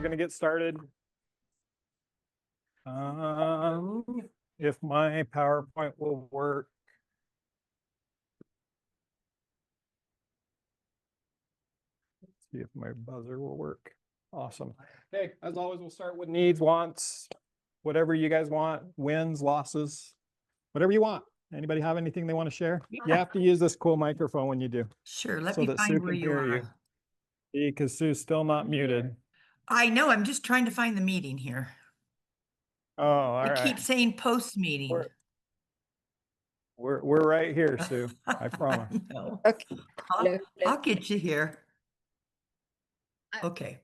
going to get started. If my PowerPoint will work. Let's see if my buzzer will work. Awesome. Okay, as always, we'll start with needs, wants, whatever you guys want, wins, losses, whatever you want. Anybody have anything they want to share? You have to use this cool microphone when you do. Sure, let so me that find Sue where can you hear are. you. Because Sue's still not muted. I know, I'm just trying to find the meeting here. Oh, all I right. keep saying post meeting. We're right here, Sue. I promise. No. Okay. I'll get you here. Okay.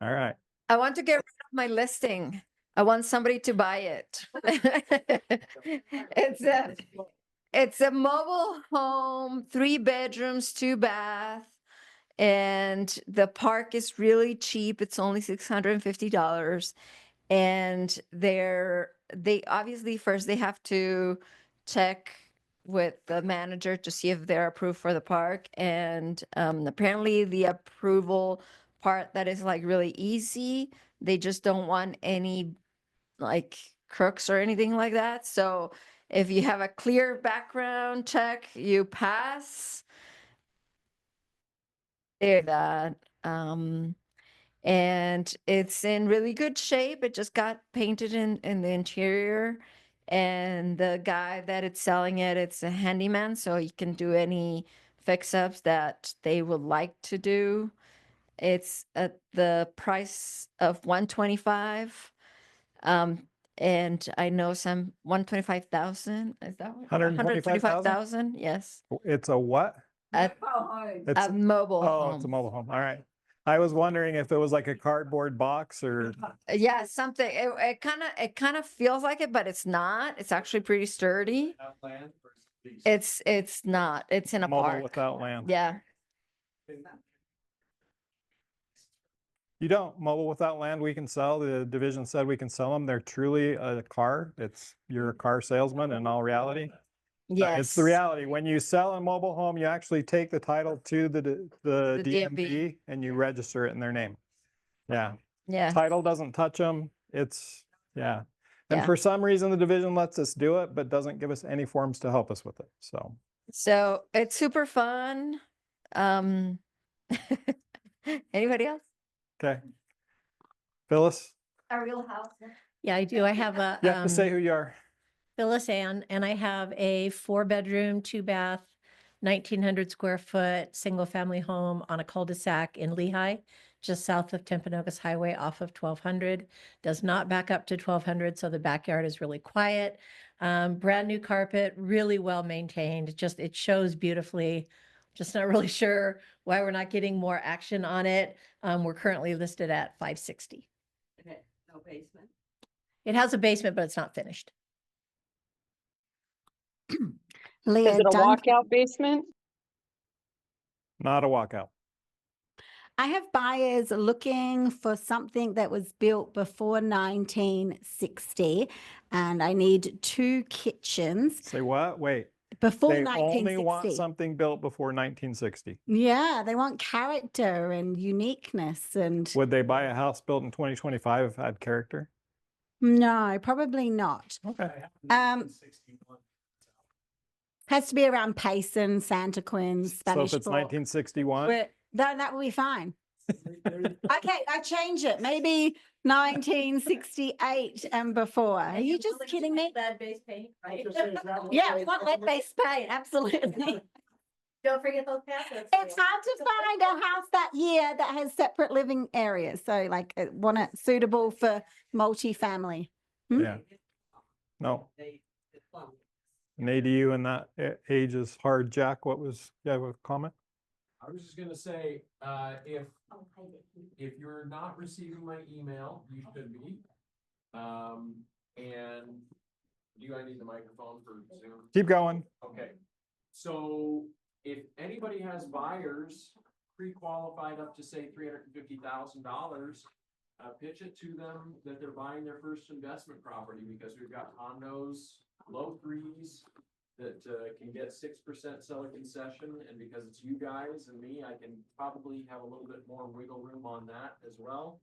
All right. I want to get rid of my listing. I want somebody to buy it. It's a mobile home, 3 bedrooms, 2 bath, and the park is really cheap. It's only $650. And they obviously first they have to check with the manager to see if they're approved for the park. And apparently the approval part that is like really easy. They just don't want any like crooks or anything like that. So if you have a clear background check, you pass. That and it's in really good shape. It just got painted in the interior. And the guy that it's selling it, it's a handyman, so he can do any fix-ups that they would like to do. It's at the price of 125. And I know some 125,000. Is that what? 125,000? Yes. It's a what? It's a mobile home. It's a mobile home. All right. I was wondering if it was like a cardboard box or. Yeah, something. It kind of feels like it, but it's not. It's actually pretty sturdy. It's not. It's in a mobile park. without land. Yeah. You don't. Mobile without land we can sell. The division said we can sell them. They're truly a car. You're a car salesman in all reality. Yes. It's the reality. When you sell a mobile home, you actually take the title to the DMV and you register it in their name. Yeah. Yeah. Title doesn't touch them. It's, yeah. And Yeah. for some reason, the division lets us do it, but doesn't give us any forms to help us with it. So it's super fun. Anybody else? Okay. Phyllis? A real house. Yeah, I do. I have a You have to say who you are. Phyllis Ann, and I have a 4-bedroom, 2-bath, 1,900 square foot single family home on a cul-de-sac in Lehigh, just south of Timpanogos Highway off of 1200. Does not back up to 1200, so the backyard is really quiet. Brand new carpet, really well maintained. Just it shows beautifully. Just not really sure why we're not getting more action on it. We're currently listed at 560. Okay, no basement. It has a basement, but it's not finished. Leah, Is it a walkout basement? Not a walkout. I have buyers looking for something that was built before 1960, and I need 2 kitchens Say what? Wait. before They 1960. only want something built before 1960. Yeah, they want character and uniqueness. And Would they buy a house built in 2025 if it had character? no, probably not. Okay. Has to be around Payson, Santa Quinn, Spanish So if it's Fork. 1961, That will be fine. Okay, I change it. Maybe 1968 and before. Are you just kidding me? Lead base paint, right? Yeah, we want lead-based paint, absolutely. Don't forget those passwords. It's hard to find a house that year that has separate living areas. So like want it suitable for multifamily. yeah. No. An ADU in that age is hard. Jack, what was, you have a comment? I was just gonna say, if you're not receiving my email, you should be. And do I need the microphone for Zoom? Keep going. Okay, so if anybody has buyers pre-qualified up to say $350,000, pitch it to them that they're buying their first investment property, because we've got condos, low 3s, that can get 6% seller concession, and because it's you guys and me, I can probably have a little bit more wiggle room on that as well.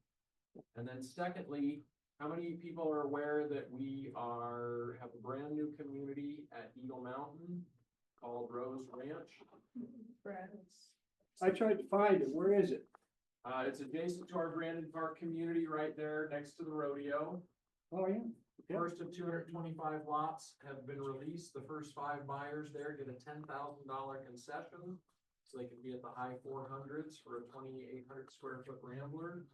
And then secondly, how many people are aware that we have a brand new community at Eagle Mountain called Rose Ranch? I tried to find it. Where is it? It's adjacent to our Brandon Park community right there next to the rodeo. Oh, yeah. Yeah. First of 225 lots have been released. The first 5 buyers there get a $10,000 concession. So they can be at the high 400s for a 2,800 square foot Rambler.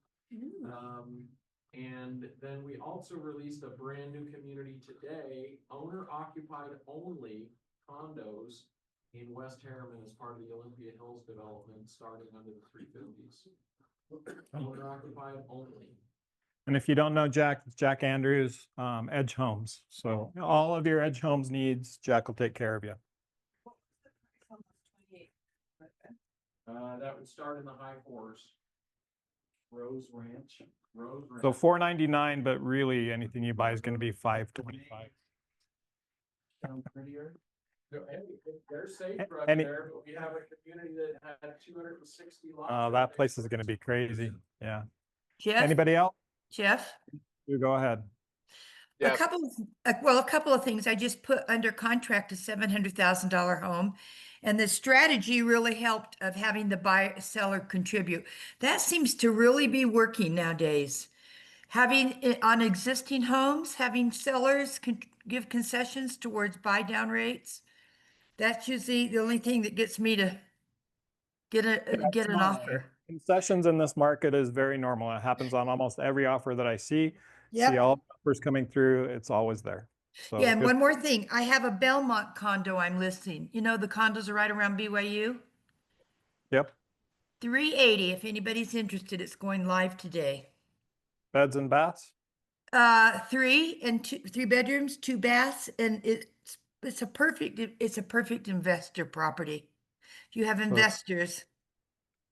And then we also released a brand new community today, owner occupied only condos in West Harriman as part of the Olympia Hills development, starting under the 350s. Owner occupied only. And if you don't know Jack, Jack Andrews, Edge Homes. So all of your Edge Homes needs, Jack will take care of you. That would start in the high 4s. Rose Ranch. Rose Ranch. So $499, but really anything you buy is going to be $525. Sound prettier. They're safe right Any- there, but we have a community that had 260 lots. Oh, right that next place to is it. going to be crazy. Yeah. Jeff, Anybody else? Jeff? You go ahead. A couple of things. I just put under contract a $700,000 home, and the strategy really helped of having the seller contribute. That seems to really be working nowadays. Having it on existing homes, having sellers give concessions towards buy down rates. That's usually the only thing that gets me to get an offer. Concessions in this market is very normal. It happens on almost every offer that I see. See Yep. all offers coming through. It's always there. So Yeah, and good. one more thing. I have a Belmont condo I'm listing. You know, the condos are right around BYU. Yep. 380, if anybody's interested, it's going live today. Beds and baths. 3 bedrooms, 2 baths, and it's a perfect investor property. If you have investors.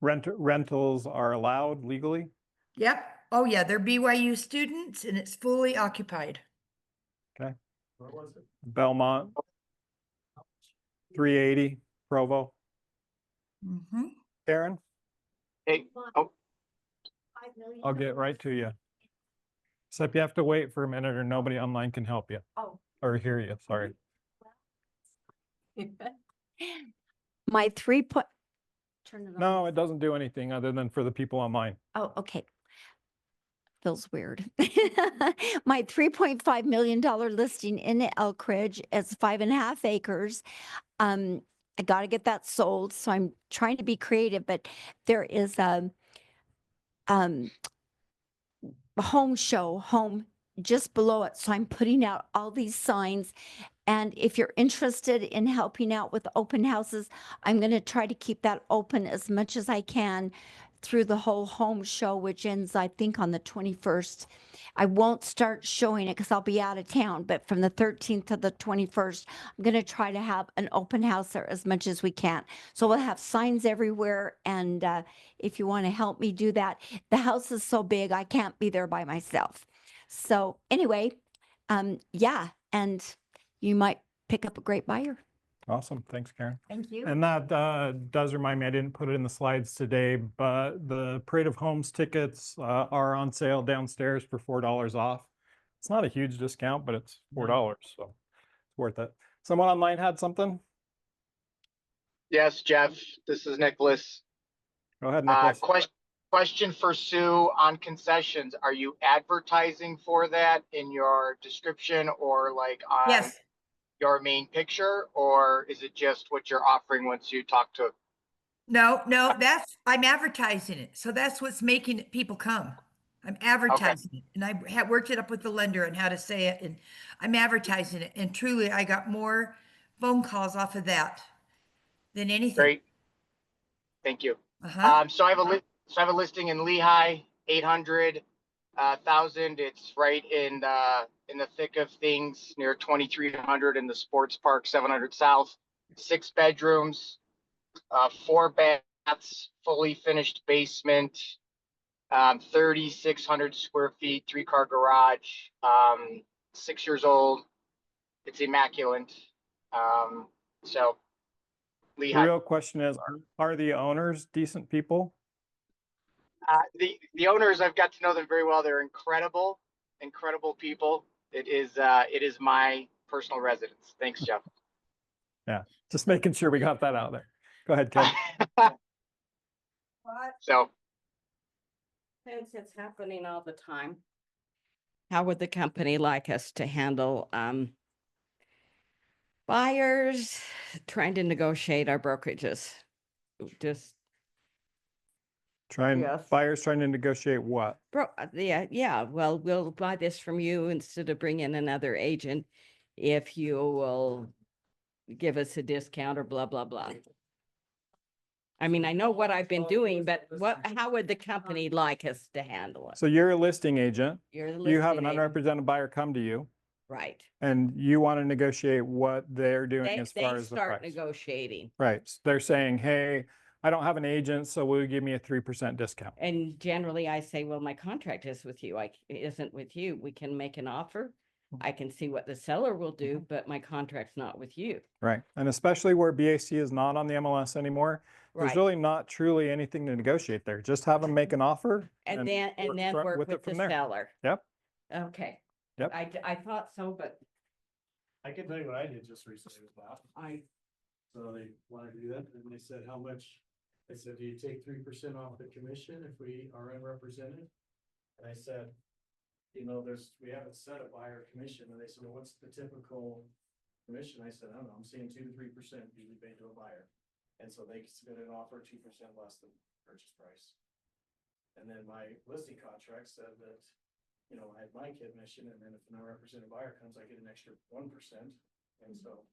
Rentals are allowed legally. Yep. Oh yeah, they're BYU students and it's fully occupied. Okay. Where was it? Belmont. 380 Provo. Mm-hmm. Karen, Hey, oh, I'll get right to you. Except you have to wait for a minute or nobody online can help you. Oh. Or hear you, sorry. My 3 point. Turn it on. No, it doesn't do anything other than for the people online. Oh, okay. Feels weird. My $3.5 million listing in Elkridge is 5.5 acres. I got to get that sold, so I'm trying to be creative, but there is a home just below it. So I'm putting out all these signs. And if you're interested in helping out with open houses, I'm going to try to keep that open as much as I can through the whole home show, which ends, I think, on the 21st. I won't start showing it because I'll be out of town, but from the 13th to the 21st, I'm going to try to have an open house there as much as we can. So we'll have signs everywhere. And if you want to help me do that, the house is so big, I can't be there by myself. So anyway, yeah, and you might pick up a great buyer. Awesome, thanks Karen. Thank you. And that does remind me, I didn't put it in the slides today, but the Parade of Homes tickets are on sale downstairs for $4 off. It's not a huge discount, but it's $4, so it's worth it. Someone online had something? yes, Jeff, this is Nicholas. Go ahead, Nicholas. Question for Sue on concessions. Are you advertising for that in your description or like on Yes. your main picture? Or is it just what you're offering once you talk to? No, I'm advertising it. So that's what's making people come. I'm advertising it. And I have worked it up with the lender on how to say it. And I'm advertising it. And truly, I got more phone calls off of that than anything. Great. Thank you. Uh-huh. So I have a listing in Lehigh, 800,000. It's right in the thick of things near 2300 in the sports park, 700 South. 6 bedrooms, 4 baths, fully finished basement, 3,600 square feet, 3-car garage, 6 years old. It's immaculate. So The Lehigh. real question is, are the owners decent people? The owners, I've got to know them very well. They're incredible, incredible people. It is my personal residence. Thanks, Jeff. Yeah, just making sure we got that out there. Go ahead, Ken. So Since it's happening all the time, how would the company like us to handle buyers trying to negotiate our brokerages? Just Yes. Buyers trying to negotiate what? yeah. Well, we'll buy this from you instead of bringing another agent if you will give us a discount or blah, blah, blah. I mean, I know what I've been doing, but how would the company like us to handle it? So you're a listing agent. You're the You have an listing agent. unrepresented buyer come to you Right. and you want to negotiate what they're doing They as far as the start price. negotiating. Right. So they're saying, hey, I don't have an agent, so will you give me a 3% discount? And generally I say, well, my contract is with you. Isn't with you. We can make an offer. I can see what the seller will do, but my contract's not with you. Right. And especially where BAC is not on the MLS anymore, there's Right. really not truly anything to negotiate there. Just have them make an offer. And then work with it the from there. seller. Yep. Okay. Yep. I thought so, but I can tell you what I did just recently with that. So they wanted to do that, and they said, how much? They said, do you take 3% off the commission if we are unrepresented? And I said, we haven't set a buyer commission, and they said, well, what's the typical commission? I said, I don't know, I'm seeing 2 to 3% usually paid to a buyer. And so they submitted an offer 2% less than purchase price. And then my listing contract said that, I had my commission, and then if an unrepresented buyer comes, I get an extra 1%. And so.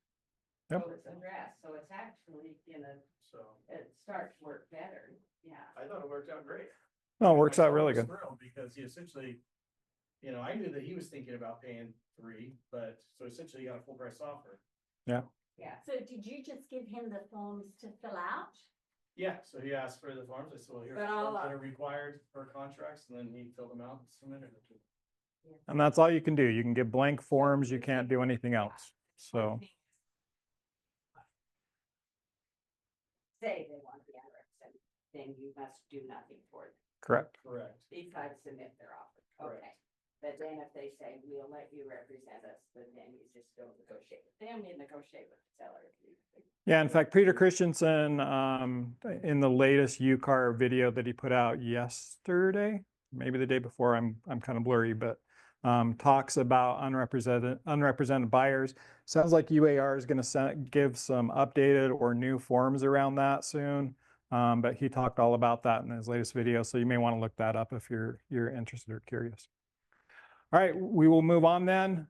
Yep. So it's addressed, so it's actually it starts to work better, yeah. I thought it worked out great. No, it works My out seller really was good. thrilled because he essentially, I knew that he was thinking about paying 3, but so essentially he got a full price offer. Yeah. Yeah. So did you just give him the forms to fill out? Yeah, so he asked for the forms. I said, well, here's the But I'll, forms that are required for contracts, and then he filled them out and submitted it to me. And that's all you can do. You can give blank forms. You can't do anything else. So, Say they want to be unrepresented, then you must do nothing for them. correct. Correct. Besides submit their offer. Correct. Okay. But then if they say, we'll let you represent us, but then you just don't negotiate with them, you negotiate with the seller. Yeah, in fact, Peter Christensen, in the latest UCAR video that he put out yesterday, maybe the day before, I'm kind of blurry, but talks about unrepresented buyers. Sounds like UAR is going to give some updated or new forms around that soon. But he talked all about that in his latest video, so you may want to look that up if you're interested or curious. All right, we will move on then.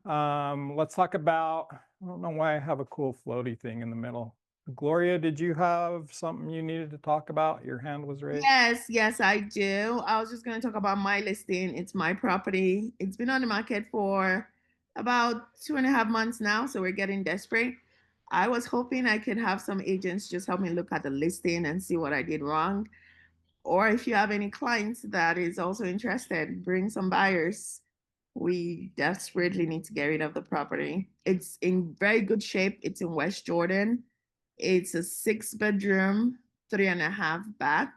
Let's talk about, I don't know why I have a cool floaty thing in the middle. Gloria, did you have something you needed to talk about? Your hand was raised. Yes, I do. I was just going to talk about my listing. It's my property. It's been on the market for about 2.5 months now, so we're getting desperate. I was hoping I could have some agents just help me look at the listing and see what I did wrong. Or if you have any clients that is also interested, bring some buyers. We desperately need to get rid of the property. It's in very good shape. It's in West Jordan. It's a 6-bedroom, 3.5 bath,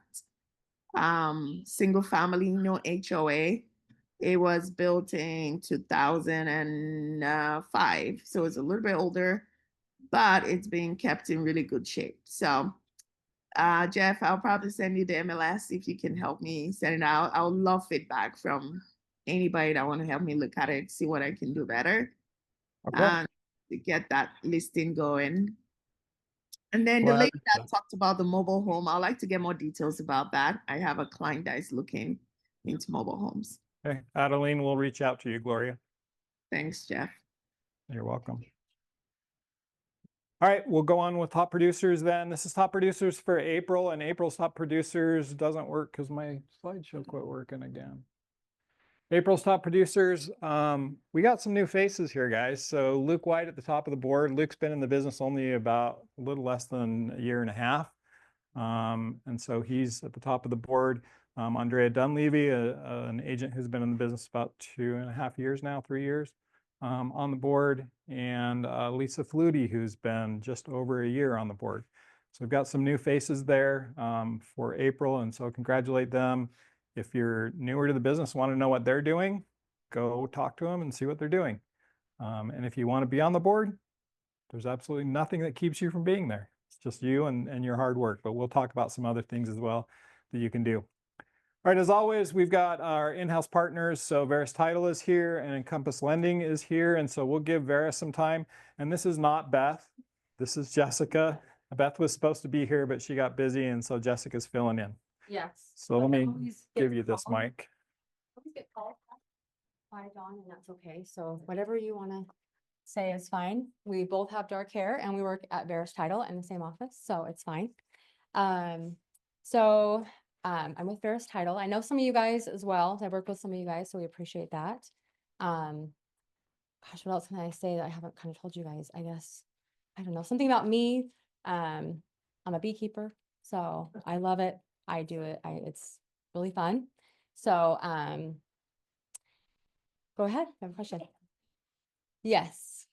single family, no HOA. It was built in 2005, so it's a little bit older, but it's being kept in really good shape. So, Jeff, I'll probably send you the MLS if you can help me send it out. I would love feedback from anybody that want to help me look at it, see what I can do better, Okay. to get that listing going. And then Well, the lady that talked about the mobile home, I'd like to get more details about that. I have a client that is looking into mobile homes. Okay, Adeline will reach out to you, Gloria. Thanks, Jeff. You're welcome. All right, we'll go on with top producers then. This is top producers for April, and April's top producers doesn't work because my slideshow quit working again. April's top producers, we got some new faces here, guys. So Luke White at the top of the board. Luke's been in the business only about a little less than 1.5 years. And so he's at the top of the board. Andrea Dunleavy, an agent who's been in the business about 2.5 years now, 3 years, on the board. And Lisa Flutie, who's been just over 1 year on the board. So we've got some new faces there for April, and so congratulate them. If you're newer to the business, want to know what they're doing, go talk to them and see what they're doing. And if you want to be on the board, there's absolutely nothing that keeps you from being there. It's just you and your hard work, but we'll talk about some other things as well that you can do. All right, as always, we've got our in-house partners. So Verus Title is here and Encompass Lending is here. And so we'll give Verus some time. And this is not Beth. This is Jessica. Beth was supposed to be here, but she got busy. And so Jessica's filling in. Yes. So let me Always get give you this called. mic. Always get called by Dawn, and that's okay. So whatever you want to say is fine. We both have dark hair and we work at Verus Title in the same office, so it's fine. I'm with Verus Title. I know some of you guys as well. I work with some of you guys, so we appreciate that. Gosh, what else can I say that I haven't kind of told you guys? I guess, I don't know, something about me. I'm a beekeeper, so I love it. I do it. It's really fun. So, go ahead. I have a question. Yes.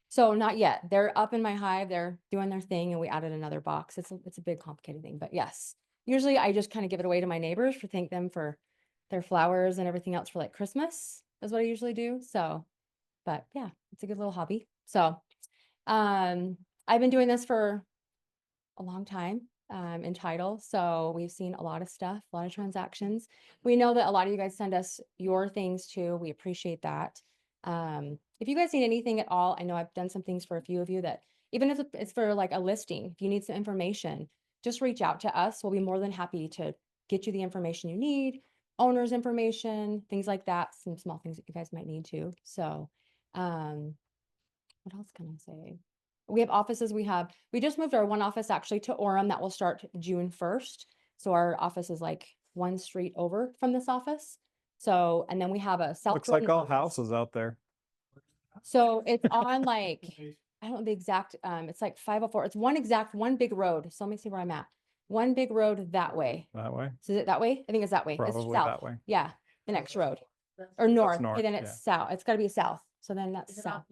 So not yet. They're up in my hive. They're doing their thing, and we added another box. It's a big complicated thing, but yes. Usually I just kind of give it away to my neighbors for thank them for their flowers and everything else for like Christmas is what I usually do. So, but yeah, it's a good little hobby. So, I've been doing this for a long time, in title. So we've seen a lot of stuff, a lot of transactions. We know that a lot of you guys send us your things too. We appreciate that. If you guys need anything at all, I know I've done some things for a few of you that even if it's for like a listing, if you need some information, just reach out to us. We'll be more than happy to get you the information you need, owner's information, things like that, some small things that you guys might need too. So, what else can I say? We have offices. We just moved our one office actually to Orem. That will start June 1st. So our office is like one street over from this office. So, and then we have a South. Looks like all houses out there. So it's on like, I don't know the exact, it's like 504. It's one big road. So let me see where I'm at. One big road that way. That way? So is it that way? I think it's that way. It's Probably south. that way. Yeah. The next road or north. north, Okay, then it's south. It's gotta be south. So then that's south.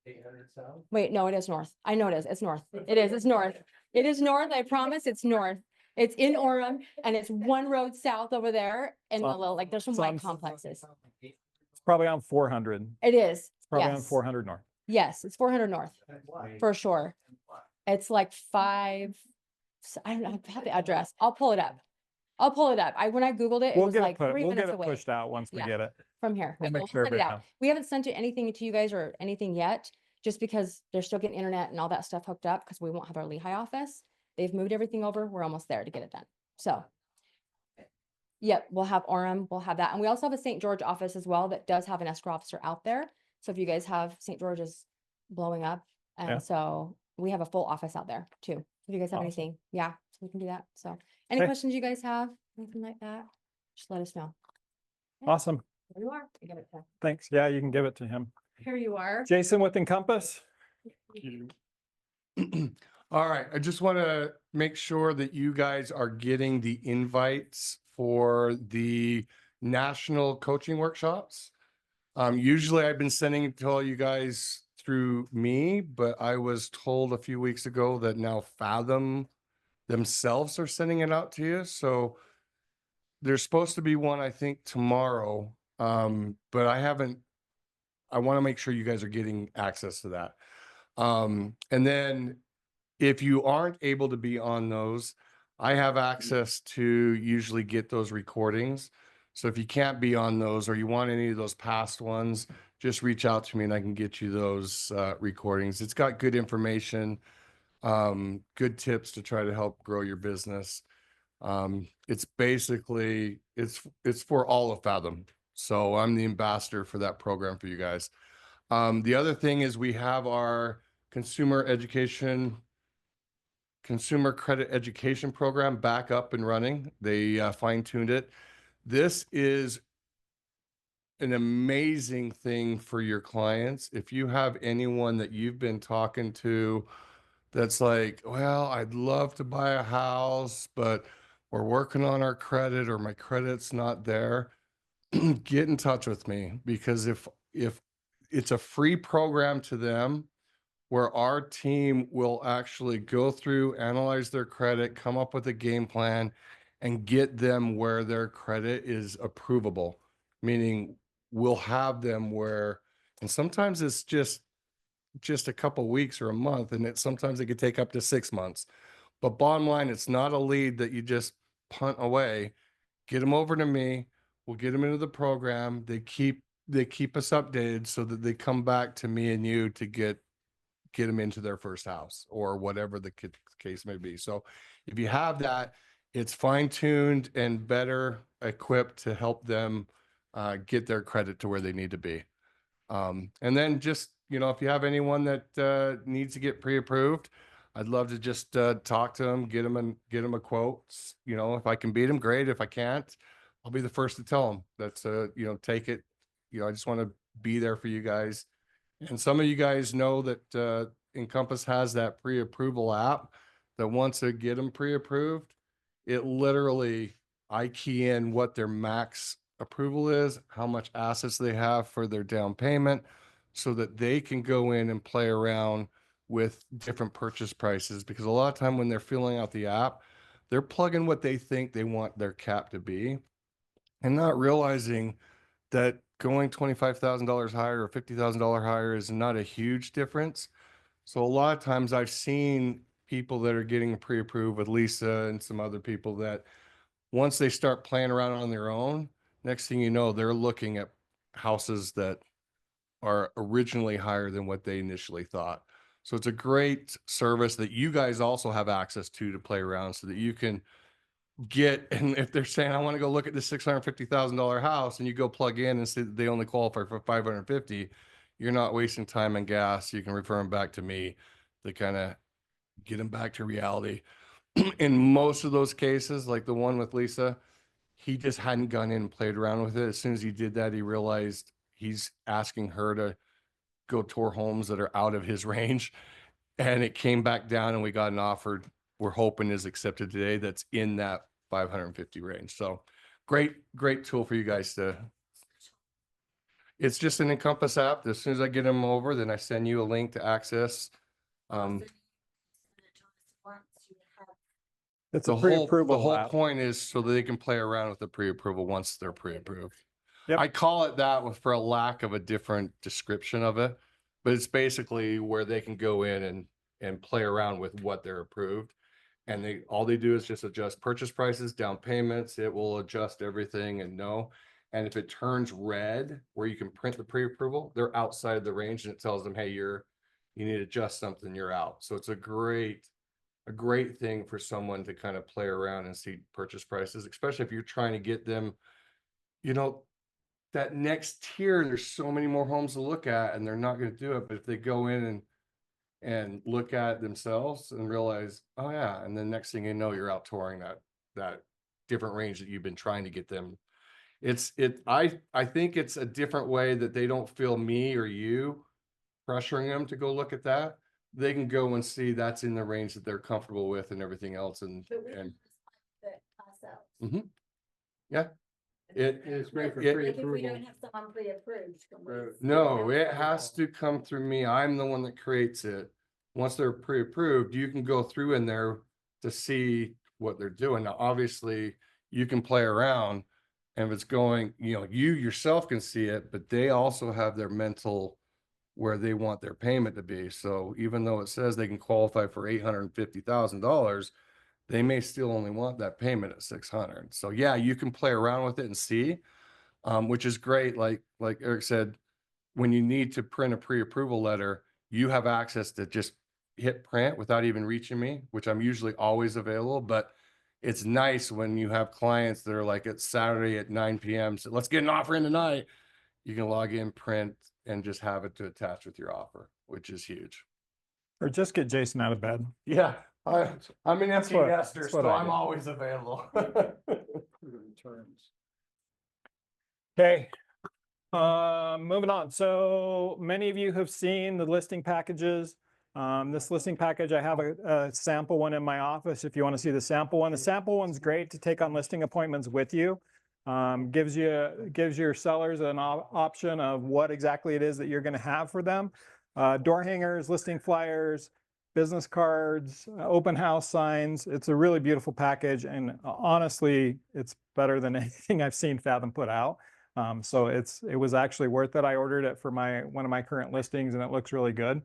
800 south. Wait, no, it is north. I know it is. It's north. It is. It's north. It is north. I promise it's north. It's in Orem and it's one road south over there. And It's a on- little, like there's some it's white on- complexes. It's probably on 400. It is. It's probably on Yes. 400 north. Yes, it's 400 north for sure. It's like I don't know, I have the address. I'll pull it up. When I Googled it, it We'll was get like it 3 we'll minutes get it away pushed out once we Yeah. get it. from here. We'll Right, make we'll sure send it out. everybody We haven't sent anything to you guys or anything yet, just because they're still getting internet and all that stuff hooked up because we won't have our Lehigh office. They've moved everything over. We're almost there to get it done. So. Yep, we'll have Orem, we'll have that. And we also have a St. George office as well that does have an escrow officer out there. So if you guys have St. George's blowing up, Yeah. and so we have a full office out there too. If you guys have Awesome. anything, yeah, so we can do that. So any Okay. questions you guys have, anything like that, just let us know. Awesome. Here you are. I give it to. Thanks. Yeah, you can give it to him. Here you are. Jason with Encompass. All right, I just want to make sure that you guys are getting the invites for the national coaching workshops. Usually I've been sending it to all you guys through me, but I was told a few weeks ago that now Fathom themselves are sending it out to you. So there's supposed to be one, I think, tomorrow. But I want to make sure you guys are getting access to that. And then if you aren't able to be on those, I have access to usually get those recordings. So if you can't be on those or you want any of those past ones, just reach out to me and I can get you those recordings. It's got good information, good tips to try to help grow your business. It's basically, it's for all of Fathom. So I'm the ambassador for that program for you guys. The other thing is we have our consumer credit education program back up and running. They fine-tuned it. This is an amazing thing for your clients. If you have anyone that you've been talking to that's like, well, I'd love to buy a house, but we're working on our credit or my credit's not there, get in touch with me, because if it's a free program to them where our team will actually go through, analyze their credit, come up with a game plan, and get them where their credit is approvable, meaning we'll have them where, and sometimes it's just a couple weeks or a month, and sometimes it could take up to 6 months. But bottom line, it's not a lead that you just punt away. Get them over to me. We'll get them into the program. They keep us updated so that they come back to me and you to get them into their first house or whatever the case may be. So if you have that, it's fine-tuned and better equipped to help them get their credit to where they need to be. And then just, if you have anyone that needs to get pre-approved, I'd love to just talk to them, get them a quote. If I can beat them, great. If I can't, I'll be the first to tell them that's take it. I just want to be there for you guys. And some of you guys know that Encompass has that pre-approval app that once they get them pre-approved, it literally, I key in what their max approval is, how much assets they have for their down payment, so that they can go in and play around with different purchase prices. Because a lot of time when they're filling out the app, they're plugging what they think they want their cap to be and not realizing that going $25,000 higher or $50,000 higher is not a huge difference. So a lot of times I've seen people that are getting pre-approved with Lisa and some other people that once they start playing around on their own, next thing you know, they're looking at houses that are originally higher than what they initially thought. So it's a great service that you guys also have access to play around so that you can get, and if they're saying, I want to go look at this $650,000 house, and you go plug in and say that they only qualify for 550, you're not wasting time and gas. You can refer them back to me to kind of get them back to reality. In most of those cases, like the one with Lisa, he just hadn't gone in and played around with it. As soon as he did that, he realized he's asking her to go tour homes that are out of his range. And it came back down and we got an offer we're hoping is accepted today that's in that 550 range. So great tool for you guys it's just an Encompass app. As soon as I get them over, then I send you a link to access. It's a pre-approval The whole app. point is so that they can play around with the pre-approval once they're pre-approved. Yep. I call it that for a lack of a different description of it, but it's basically where they can go in and play around with what they're approved. And all they do is just adjust purchase prices, down payments. It will adjust everything and know. And if it turns red where you can print the pre-approval, they're outside the range and it tells them, hey, you need to adjust something, you're out. So it's a great thing for someone to kind of play around and see purchase prices, especially if you're trying to get them, that next tier. There's so many more homes to look at and they're not going to do it. But if they go in and look at it themselves and realize, oh yeah, and then next thing you know, you're out touring that different range that you've been trying to get them. I think it's a different way that they don't feel me or you pressuring them to go look at that. They can go and see that's in the range that they're comfortable with and everything else. Yeah. It is great for If we don't have someone pre-approved. No, it has to come through me. I'm the one that creates it. Once they're pre-approved, you can go through in there to see what they're doing. Now, obviously, you can play around, and if it's going, you yourself can see it, but they also have their mental where they want their payment to be. So even though it says they can qualify for $850,000, they may still only want that payment at $600. So yeah, you can play around with it and see, which is great. Like Eric said, when you need to print a pre-approval letter, you have access to just hit print without even reaching me, which I'm usually always available. But it's nice when you have clients that are like, it's Saturday at 9 p.m. So let's get an offer in tonight. You can log in, print, and just have it to attach with your offer, which is huge. Or just get Jason out of bed. Yeah, I'm an empty nester, that's what so I I'm do. always available. Okay. Moving on. So many of you have seen the listing packages. This listing package, I have a sample one in my office. If you want to see the sample one's great to take on listing appointments with you. Gives your sellers an option of what exactly it is that you're going to have for them. Door hangers, listing flyers, business cards, open house signs. It's a really beautiful package, and honestly, it's better than anything I've seen Fathom put out. So it was actually worth it. I ordered it for one of my current listings, and it looks really good.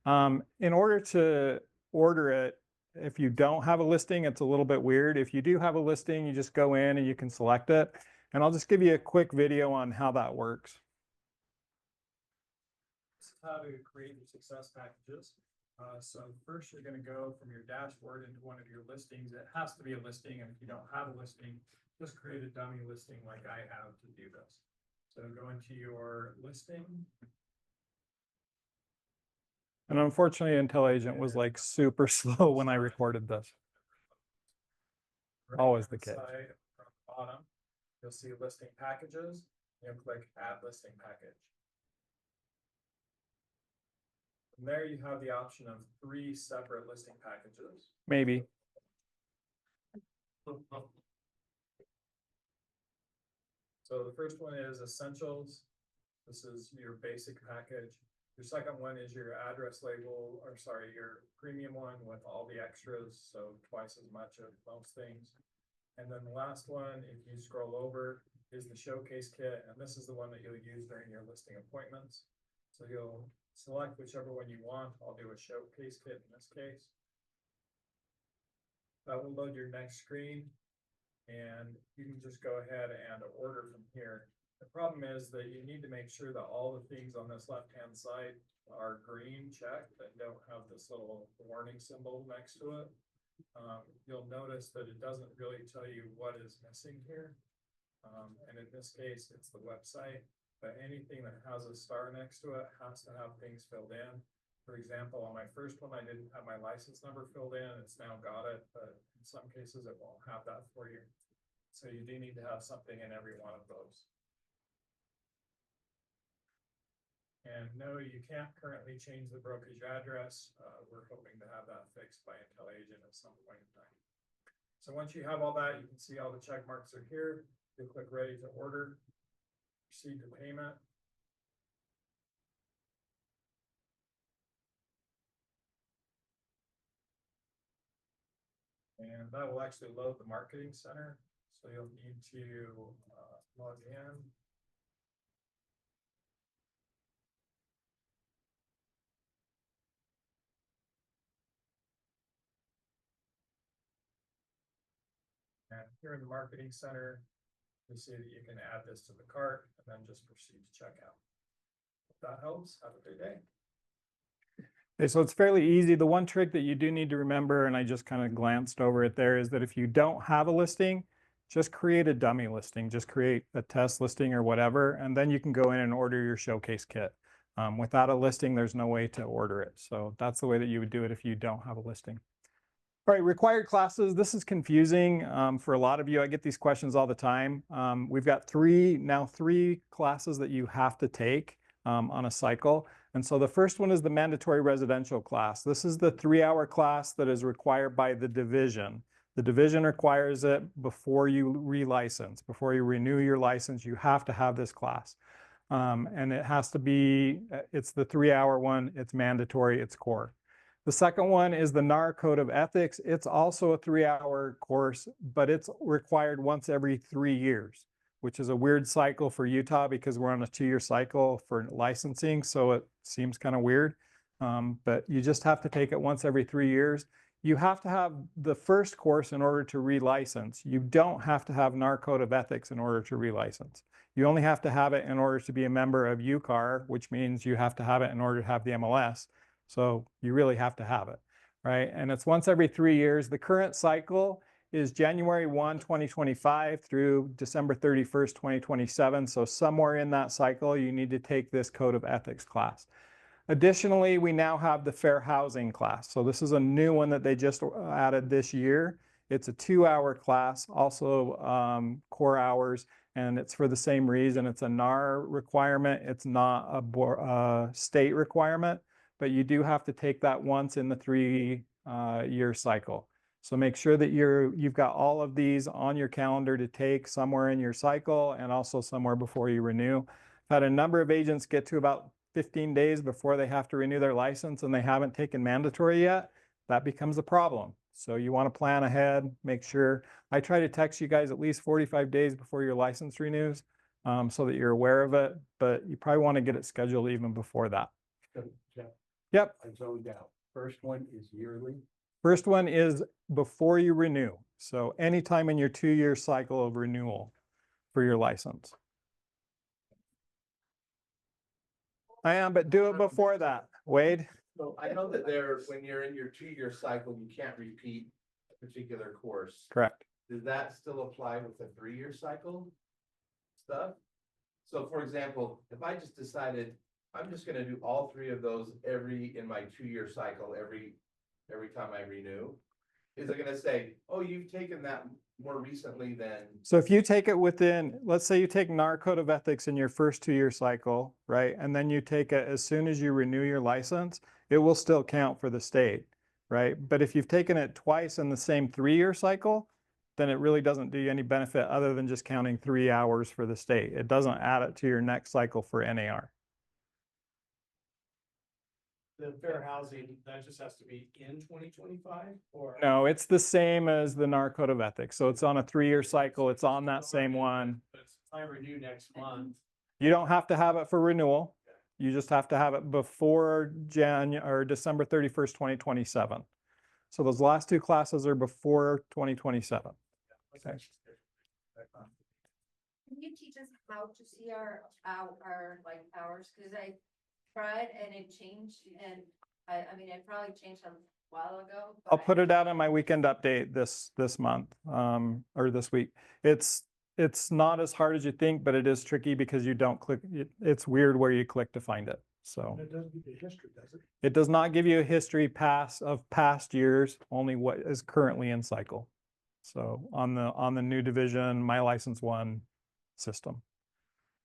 In order to order it, if you don't have a listing, it's a little bit weird. If you do have a listing, you just go in and you can select it. And I'll just give you a quick video on how that works. This is how to create your success packages. So first you're going to go from your dashboard into one of your listings. It has to be a listing, and if you don't have a listing, just create a dummy listing like I have to do this. So go into your listing. And unfortunately, IntelliAgent was like super slow when I recorded this. Always the case. From the bottom, you'll see listing packages. You'll click add listing package. From there, you have the option of 3 separate listing packages. Maybe. So the first one is Essentials. This is your basic package. Your second one is your address label, or sorry, your premium one with all the extras, so twice as much of most things. And then the last one, if you scroll over, is the showcase kit, and this is the one that you'll use during your listing appointments. So you'll select whichever one you want. I'll do a showcase kit in this case. That will load your next screen, and you can just go ahead and order from here. The problem is that you need to make sure that all the things on this left-hand side are green checked and don't have this little warning symbol next to it. You'll notice that it doesn't really tell you what is missing here. And in this case, it's the website, but anything that has a star next to it has to have things filled in. For example, on my first one, I didn't have my license number filled in. It's now got it, but in some cases it won't have that for you. So you do need to have something in every one of those. And no, you can't currently change the brokerage address. We're hoping to have that fixed by IntelliAgent at some point in time. So once you have all that, you can see all the check marks are here. You'll click ready to order, proceed to payment. And that will actually load the marketing center. So you'll need to log in. And here in the marketing center, you see that you can add this to the cart and then just proceed to checkout. If that helps, have a good day. Okay, so it's fairly easy. The one trick that you do need to remember, and I just kind of glanced over it there, is that if you don't have a listing, just create a dummy listing. Just create a test listing or whatever, and then you can go in and order your showcase kit. Without a listing, there's no way to order it. So that's the way that you would do it if you don't have a listing. All right, required classes. This is confusing for a lot of you. I get these questions all the time. We've got three classes that you have to take on a cycle. And so the first one is the mandatory residential class. This is the 3-hour class that is required by the division. The division requires it before you relicense. Before you renew your license, you have to have this class. And it has to be, it's the 3-hour one, it's mandatory, it's core. The second one is the NAR Code of Ethics. It's also a 3-hour course, but it's required once every 3 years, which is a weird cycle for Utah because we're on a 2-year cycle for licensing. So it seems kind of weird, but you just have to take it once every 3 years. You have to have the first course in order to relicense. You don't have to have NAR Code of Ethics in order to relicense. You only have to have it in order to be a member of UCAR, which means you have to have it in order to have the MLS. So you really have to have it, right? And it's once every 3 years. The current cycle is January 1, 2025 through December 31st, 2027. So somewhere in that cycle, you need to take this Code of Ethics class. Additionally, we now have the Fair Housing class. So this is a new one that they just added this year. It's a 2-hour class, also core hours, and it's for the same reason. It's a NAR requirement. It's not a state requirement, but you do have to take that once in the 3-year cycle. So make sure that you've got all of these on your calendar to take somewhere in your cycle and also somewhere before you renew. I've had a number of agents get to about 15 days before they have to renew their license and they haven't taken mandatory yet, that becomes a problem. So you want to plan ahead, make sure. I try to text you guys at least 45 days before your license renews, so that you're aware of it, but you probably want to get it scheduled even before that. Yep. I zoned out. First one is yearly. First one is before you renew. So anytime in your 2-year cycle of renewal for your license. I am, but do it before that, Wade. So I know that there, when you're in your 2-year cycle, you can't repeat a particular course. Correct. Does that still apply with the 3-year cycle stuff? So for example, if I just decided I'm just gonna do all 3 of those in my 2-year cycle, every time I renew, is it gonna say, oh, you've taken that more recently than? So if you take it within, let's say you take NAR Code of Ethics in your first 2-year cycle, right? And then you take it as soon as you renew your license, it will still count for the state, right? But if you've taken it twice in the same 3-year cycle, then it really doesn't do you any benefit other than just counting 3 hours for the state. It doesn't add it to your next cycle for NAR. The fair housing, that just has to be in 2025 or? No, it's the same as the NAR Code of Ethics. So it's on a 3-year cycle. It's on that same one. But if I renew next month. You don't have to have it for renewal. You just have to have it before December 31st, 2027. So those last 2 classes are before 2027. Okay. Can you teach us how to see our like hours? Because I tried and it changed, and I mean it probably changed a while ago. I'll put it out on my weekend update this month or this week. It's not as hard as you think, but it is tricky because you don't click. It's weird where you click to find it. So It doesn't give you history, does it? it does not give you a history of past years, only what is currently in cycle. So on the new division, My License One system.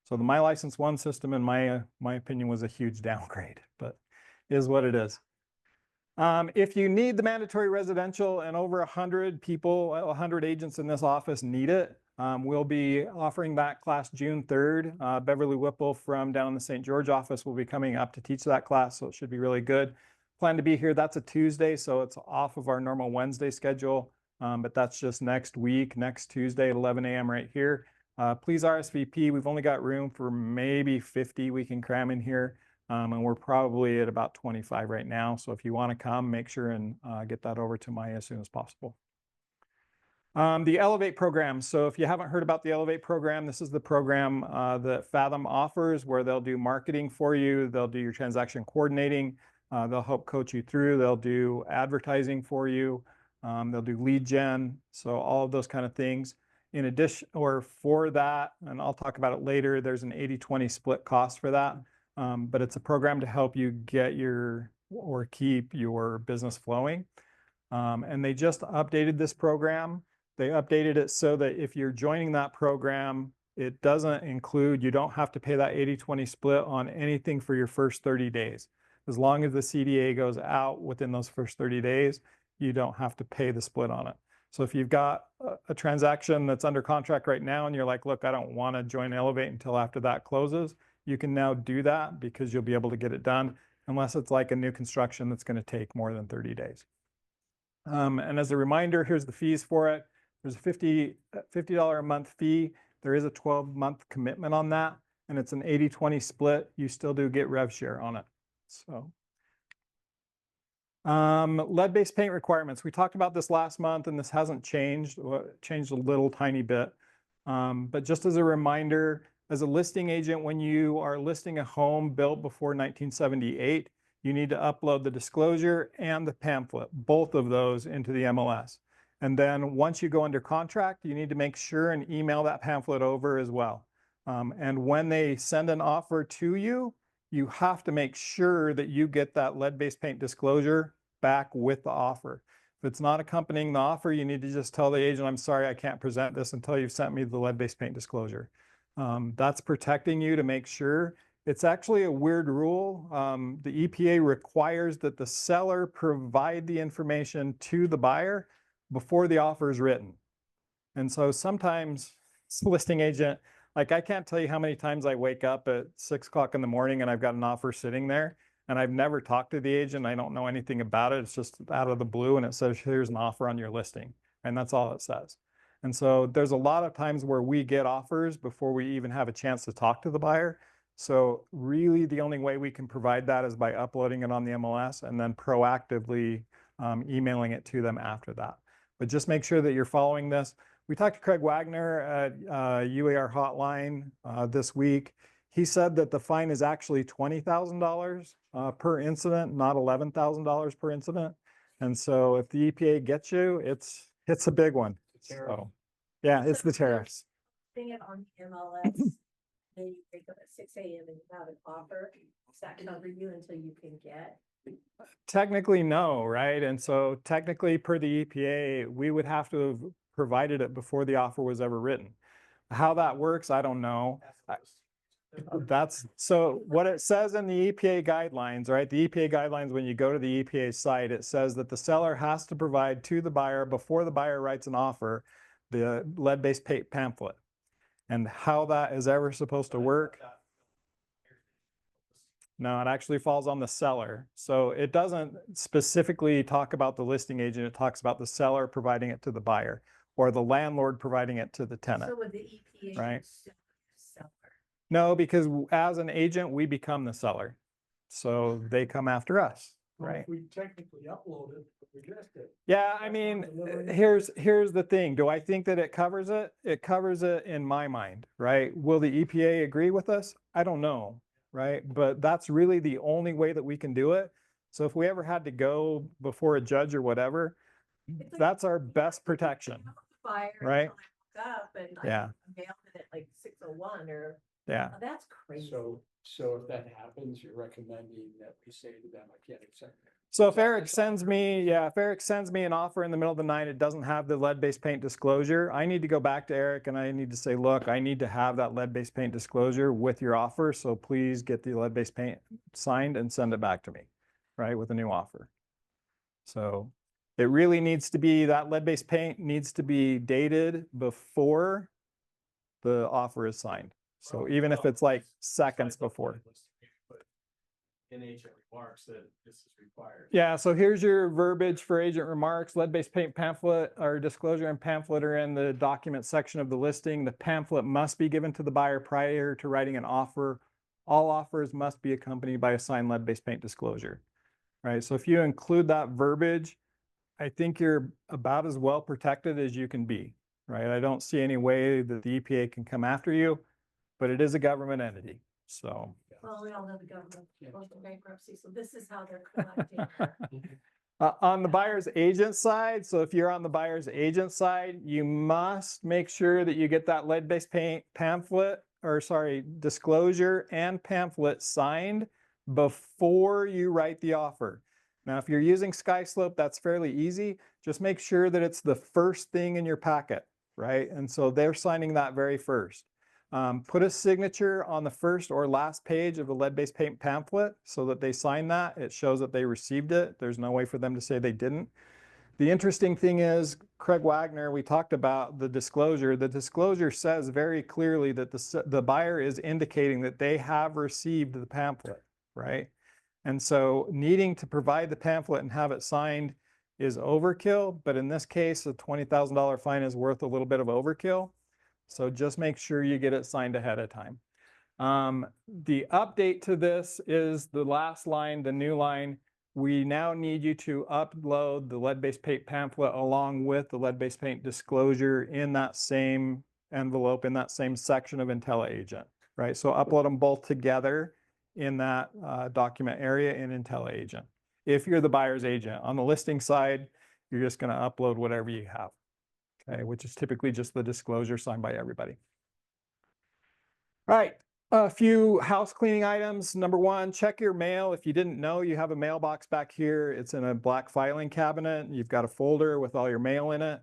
So the My License One system, in my opinion, was a huge downgrade, but is what it is. If you need the mandatory residential, and over 100 people, 100 agents in this office need it, we'll be offering that class June 3rd. Beverly Whipple from down in the St. George office will be coming up to teach that class, so it should be really good. Plan to be here. That's a Tuesday, so it's off of our normal Wednesday schedule, but that's just next week, next Tuesday at 11 a.m. right here. Please RSVP. We've only got room for maybe 50 we can cram in here. And we're probably at about 25 right now. So if you want to come, make sure and get that over to Maya as soon as possible. The Elevate program. So if you haven't heard about the Elevate program, this is the program that Fathom offers, where they'll do marketing for you. They'll do your transaction coordinating. They'll help coach you through. They'll do advertising for you. They'll do lead gen. So all of those kind of things. In addition, or for that, and I'll talk about it later, there's an 80-20 split cost for that. But it's a program to help you get or keep your business flowing. And they just updated this program. They updated it so that if you're joining that program, it doesn't include, you don't have to pay that 80-20 split on anything for your first 30 days. As long as the CDA goes out within those first 30 days, you don't have to pay the split on it. So if you've got a transaction that's under contract right now and you're like, look, I don't want to join Elevate until after that closes, you can now do that because you'll be able to get it done, unless it's like a new construction that's going to take more than 30 days. And as a reminder, here's the fees for it. There's a $50 a month fee. There is a 12-month commitment on that, and it's an 80-20 split. You still do get rev share on it. So lead-based paint requirements. We talked about this last month, and this hasn't changed. Changed a little tiny bit. But just as a reminder, as a listing agent, when you are listing a home built before 1978, you need to upload the disclosure and the pamphlet, both of those, into the MLS. And then once you go under contract, you need to make sure and email that pamphlet over as well. And when they send an offer to you, you have to make sure that you get that lead-based paint disclosure back with the offer. If it's not accompanying the offer, you need to just tell the agent, I'm sorry, I can't present this until you've sent me the lead-based paint disclosure. That's protecting you to make sure. It's actually a weird rule. The EPA requires that the seller provide the information to the buyer before the offer is written. And so sometimes listing agent Like, I can't tell you how many times I wake up at 6 o'clock in the morning and I've got an offer sitting there and I've never talked to the agent. I don't know anything about it. It's just out of the blue and it says, here's an offer on your listing. And that's all it says. And so there's a lot of times where we get offers before we even have a chance to talk to the buyer. So really the only way we can provide that is by uploading it on the MLS and then proactively emailing it to them after that. But just make sure that you're following this. We talked to Craig Wagner at UAR Hotline this week. He said that the fine is actually $20,000 per incident, not $11,000 per incident. And so if the EPA gets you, it's a big one. So, yeah, it's the tariffs. Thing it on MLS, then you wake up at 6 a.m. and you have an offer. Does that cover you until you can get? Technically, no, right? And so technically per the EPA, we would have to have provided it before the offer was ever written. How that works, I don't know. That's so what it says in the EPA guidelines, right? The EPA guidelines, when you go to the EPA site, it says that the seller has to provide to the buyer before the buyer writes an offer, the lead-based pamphlet. And how that is ever supposed to work. No, it actually falls on the seller. So it doesn't specifically talk about the listing agent. It talks about the seller providing it to the buyer or the landlord providing it to the tenant. So with the EPA, right? seller. No, because as an agent, we become the seller. So they come after us, right? We technically uploaded, but we missed it. Yeah, I mean, here's the thing. Do I think that it covers it? It covers it in my mind, right? Will the EPA agree with us? I don't know, right? But that's really the only way that we can do it. So if we ever had to go before a judge or whatever, that's our best protection, right? Yeah. Mailed it at like 6:01 or Yeah. oh, that's crazy. So if that happens, you're recommending that we say to them, I can't accept it. So if Eric sends me, if Eric sends me an offer in the middle of the night, it doesn't have the lead-based paint disclosure, I need to go back to Eric and I need to say, look, I need to have that lead-based paint disclosure with your offer. So please get the lead-based paint signed and send it back to me, right, with a new offer. So it really needs to be, that lead-based paint needs to be dated before the offer is signed. So even if it's like seconds before. In agent remarks that this is required. Yeah, so here's your verbiage for agent remarks. Lead-based paint pamphlet or disclosure and pamphlet are in the document section of the listing. The pamphlet must be given to the buyer prior to writing an offer. All offers must be accompanied by a signed lead-based paint disclosure, right? So if you include that verbiage, I think you're about as well protected as you can be, right? I don't see any way that the EPA can come after you, but it is a government entity, so. Well, we all know the government goes to bankruptcy, so this is how they're collecting. On the buyer's agent side, so if you're on the buyer's agent side, you must make sure that you get that lead-based paint pamphlet, or sorry, disclosure and pamphlet signed before you write the offer. Now, if you're using SkySlope, that's fairly easy. Just make sure that it's the first thing in your packet, right? And so they're signing that very first. Put a signature on the first or last page of the lead-based paint pamphlet so that they sign that. It shows that they received it. There's no way for them to say they didn't. The interesting thing is, Craig Wagner, we talked about the disclosure. The disclosure says very clearly that the buyer is indicating that they have received the pamphlet, right? And so needing to provide the pamphlet and have it signed is overkill. But in this case, a $20,000 fine is worth a little bit of overkill. So just make sure you get it signed ahead of time. The update to this is the last line, the new line. We now need you to upload the lead-based paint pamphlet along with the lead-based paint disclosure in that same envelope, in that same section of IntelliAgent, right? So upload them both together in that document area in IntelliAgent. If you're the buyer's agent, on the listing side, you're just going to upload whatever you have. Okay, which is typically just the disclosure signed by everybody. All right, a few house cleaning items. Number one, check your mail. If you didn't know, you have a mailbox back here. It's in a black filing cabinet. You've got a folder with all your mail in it.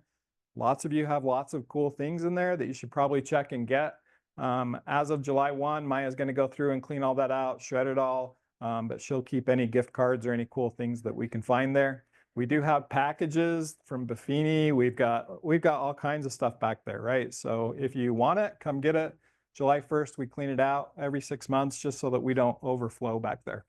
Lots of you have lots of cool things in there that you should probably check and get. As of July 1, Maya's going to go through and clean all that out, shred it all, but she'll keep any gift cards or any cool things that we can find there. We do have packages from Buffini. We've got all kinds of stuff back there, right? So if you want it, come get it. July 1st, we clean it out every 6 months just so that we don't overflow back there.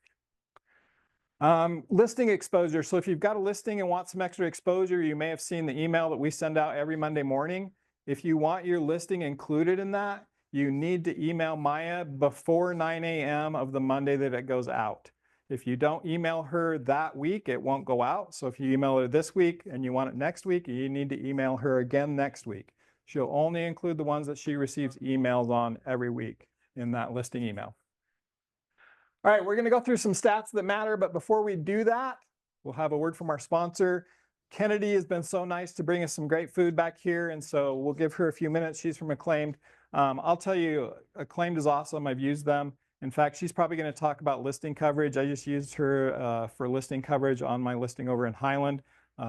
Listing exposure. So if you've got a listing and want some extra exposure, you may have seen the email that we send out every Monday morning. If you want your listing included in that, you need to email Maya before 9 a.m. of the Monday that it goes out. If you don't email her that week, it won't go out. So if you email her this week and you want it next week, you need to email her again next week. She'll only include the ones that she receives emails on every week in that listing email. All right, we're going to go through some stats that matter, but before we do that, we'll have a word from our sponsor. Kennedy has been so nice to bring us some great food back here, and so we'll give her a few minutes. She's from Acclaimed. I'll tell you, Acclaimed is awesome. I've used them. In fact, she's probably going to talk about listing coverage. I just used her for listing coverage on my listing over in Highland.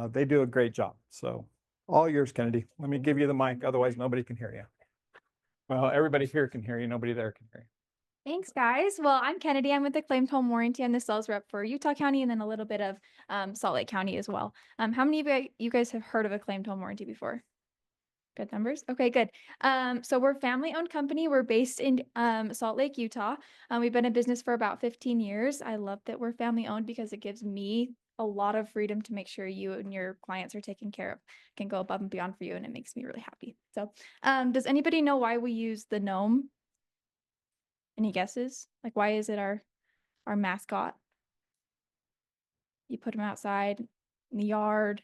They do a great job. So all yours, Kennedy. Let me give you the mic, otherwise nobody can hear you. Well, everybody here can hear you. Nobody there can hear you. Thanks, guys. Well, I'm Kennedy. I'm with Acclaimed Home Warranty. I'm the sales rep for Utah County and then a little bit of Salt Lake County as well. How many of you guys have heard of Acclaimed Home Warranty before? Good numbers. Okay, good. So we're a family-owned company. We're based in Salt Lake, Utah. We've been in business for about 15 years. I love that we're family-owned because it gives me a lot of freedom to make sure you and your clients are taken care of. Can go above and beyond for you, and it makes me really happy. So does anybody know why we use the gnome? Any guesses? Like, why is it our mascot? You put him outside in the yard.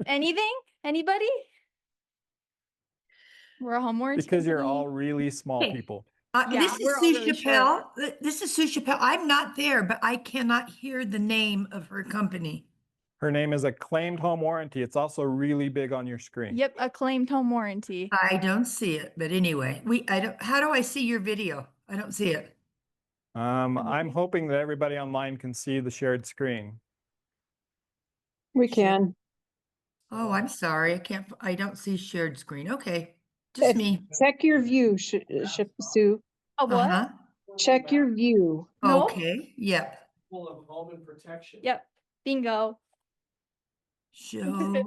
Anything? Anybody? We're a home warranty Because you're company. all really small Hey. people. This we're is all Sue really Chappelle. This is Sue Chappelle. I'm not there, but I cannot hear the name of her company. Her name is Acclaimed Home Warranty. It's also really big on your screen. Yep, Acclaimed Home Warranty. I don't see it, but anyway, how do I see your video? I don't see it. I'm hoping that everybody online can see the shared screen. We can. Oh, I'm sorry. I don't see shared screen. Okay. Just me. Check your view, Sue. Oh, what? Uh-huh. Check your view. Nope. Okay. Yep. Full of home and protection. Yep. Bingo. Show.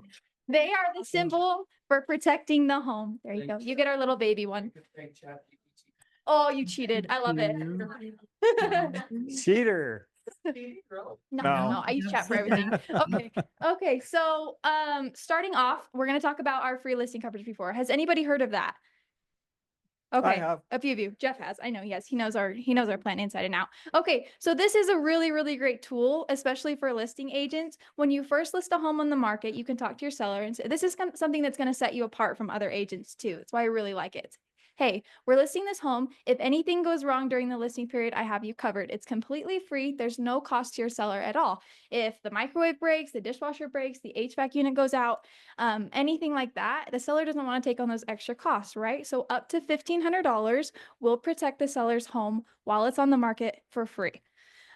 They are the symbol for protecting the home. There you go. You get our little baby one. Oh, you cheated. I love it. Cheater. No, I use chat for everything. Okay. Okay. So, starting off, we're going to talk about our free listing coverage before. Has anybody heard of that? Okay, have. a few of you. Jeff has. I know he has. He knows our plan inside and out. Okay, so this is a really, really great tool, especially for listing agents. When you first list a home on the market, you can talk to your seller and say, this is something that's going to set you apart from other agents too. That's why I really like it. Hey, we're listing this home. If anything goes wrong during the listing period, I have you covered. It's completely free. There's no cost to your seller at all. If the microwave breaks, the dishwasher breaks, the HVAC unit goes out, anything like that, the seller doesn't want to take on those extra costs, right? So up to $1,500 will protect the seller's home while it's on the market for free.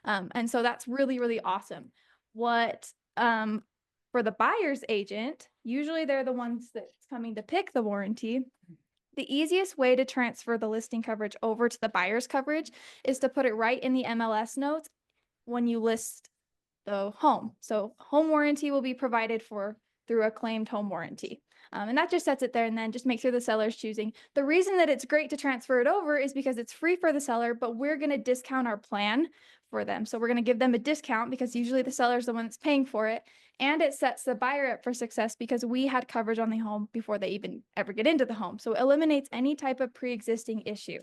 And so that's really, really awesome. What for the buyer's agent, usually they're the ones that's coming to pick the warranty. The easiest way to transfer the listing coverage over to the buyer's coverage is to put it right in the MLS notes when you list the home. So home warranty will be provided through Acclaimed Home Warranty. And that just sets it there and then just make sure the seller's choosing. The reason that it's great to transfer it over is because it's free for the seller, but we're going to discount our plan for them. So we're going to give them a discount because usually the seller's the one that's paying for it. And it sets the buyer up for success because we had coverage on the home before they even ever get into the home. So it eliminates any type of pre-existing issue.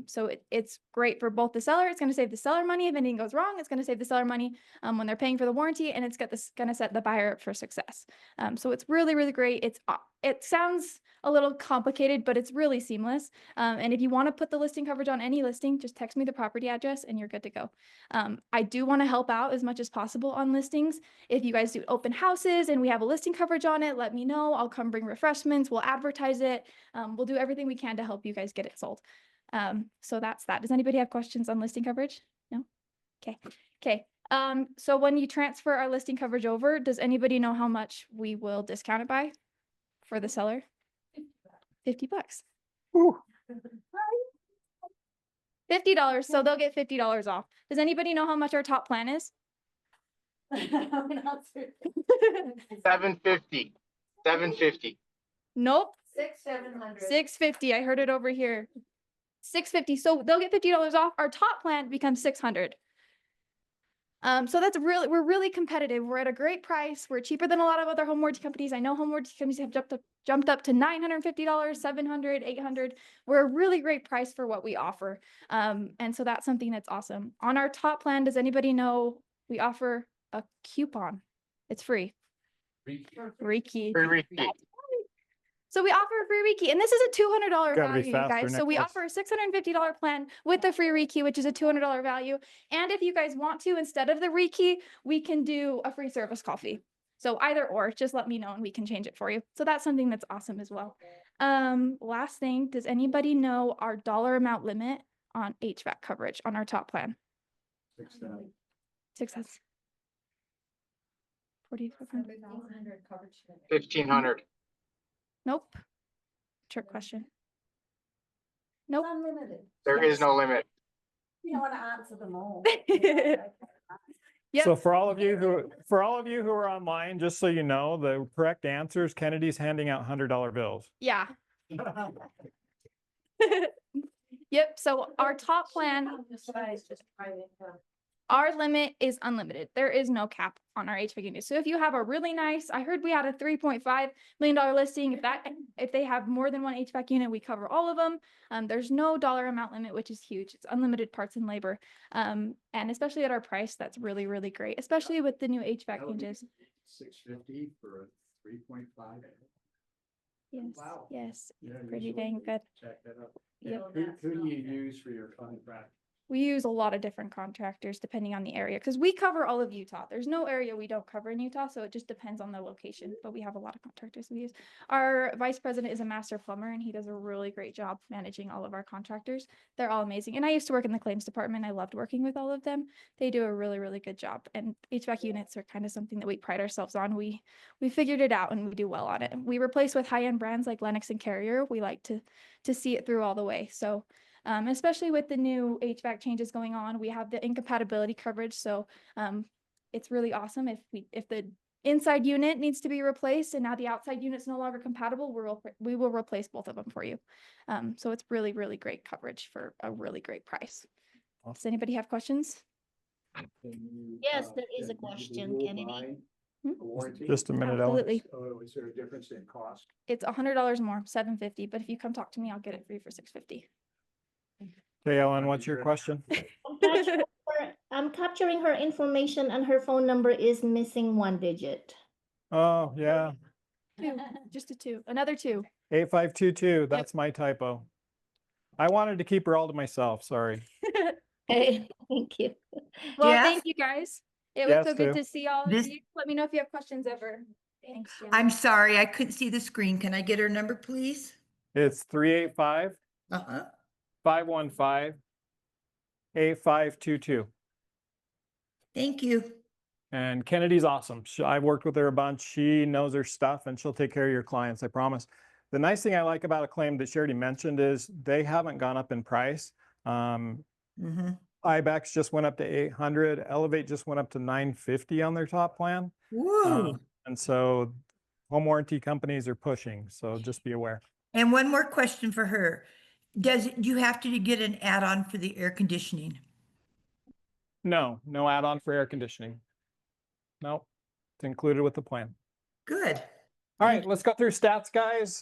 So it's great for both the seller. It's going to save the seller money. If anything goes wrong, it's going to save the seller money when they're paying for the warranty, and it's going to set the buyer up for success. So it's really, really great. It sounds a little complicated, but it's really seamless. And if you want to put the listing coverage on any listing, just text me the property address and you're good to go. I do want to help out as much as possible on listings. If you guys do open houses and we have a listing coverage on it, let me know. I'll come bring refreshments. We'll advertise it. We'll do everything we can to help you guys get it sold. So that's that. Does anybody have questions on listing coverage? No? Okay. Okay. So when you transfer our listing coverage over, does anybody know how much we will discount it by for the seller? $50. Ooh. $50. So they'll get $50 off. Does anybody know how much our top plan is? $750. $750. Nope. 650. I heard it over here. 650. So they'll get $50 off. Our top plan becomes 600. So that's we're really competitive. We're at a great price. We're cheaper than a lot of other home warranty companies. I know home warranty companies have jumped up to $950, $700, $800. We're a really great price for what we offer. And so that's something that's awesome. On our top plan, does anybody know we offer a coupon? It's free. Reiki. Free Reiki. So we offer a free Reiki, and this is a $200 Gotta be value, you faster, guys. So we Nicholas. offer a $650 plan with the free Reiki, which is a $200 value. And if you guys want to, instead of the Reiki, we can do a free service call fee. So either or, just let me know and we can change it for you. So that's something that's awesome as well. Last thing, does anybody know our dollar amount limit on HVAC coverage on our top plan? 6,000. 6,000. 4,500. 1,500. Nope. Trick question. Nope. Unlimited. There is no limit. You don't want to answer them all. Yep. So for all of you who are online, just so you know, the correct answer is Kennedy's handing out $100 bills. Yeah. Yep. So our top plan, our limit is unlimited. There is no cap on our HVAC units. So if you have a really nice, I heard we had a $3.5 million listing. If they have more than one HVAC unit, we cover all of them. There's no dollar amount limit, which is huge. It's unlimited parts and labor. And especially at our price, that's really, really great, especially with the new HVAC changes. 650 for a 3.5. Yes. Wow. Yes. Yeah, Pretty you dang good. check that out. Yep. Who do you use for your contract? We use a lot of different contractors depending on the area because we cover all of Utah. There's no area we don't cover in Utah, so it just depends on the location. But we have a lot of contractors we use. Our vice president is a master plumber, and he does a really great job managing all of our contractors. They're all amazing. And I used to work in the claims department. I loved working with all of them. They do a really, really good job. And HVAC units are kind of something that we pride ourselves on. We figured it out and we do well on it. We replace with high-end brands like Lennox and Carrier. We like to see it through all the way. So especially with the new HVAC changes going on, we have the incompatibility coverage. So it's really awesome. If the inside unit needs to be replaced and now the outside unit's no longer compatible, we will replace both of them for you. So it's really, really great coverage for a really great price. Does anybody have questions? Yes, there is a question, Kennedy. Just a minute, Ellen. Absolutely. So is there a difference in cost? It's $100 more, $750. But if you come talk to me, I'll get it for you for $650. Okay, Ellen, what's your question? I'm capturing her information and her phone number is missing one digit. Oh, yeah. Just a 2, another 2. 8522, that's my typo. I wanted to keep her all to myself, sorry. Okay, thank you. Well, Jeff? thank you guys. It was Yes, so good Sue. to see all of This- you. Let me know if you have questions ever. Thanks, Jen. I'm sorry, I couldn't see the screen. Can I get her number, please? It's 385 Uh-huh. 515 8522. Thank you. And Kennedy's awesome. I've worked with her a bunch. She knows her stuff and she'll take care of your clients, I promise. The nice thing I like about Acclaimed that she already mentioned is they haven't gone up in price. IBEX just went up to 800. Elevate just went up to 950 on their top plan. Woo. And so home warranty companies are pushing. So just be aware. And one more question for her. Do you have to get an add-on for the air conditioning? No add-on for air conditioning. Nope, it's included with the plan. Good. All right, let's go through stats, guys.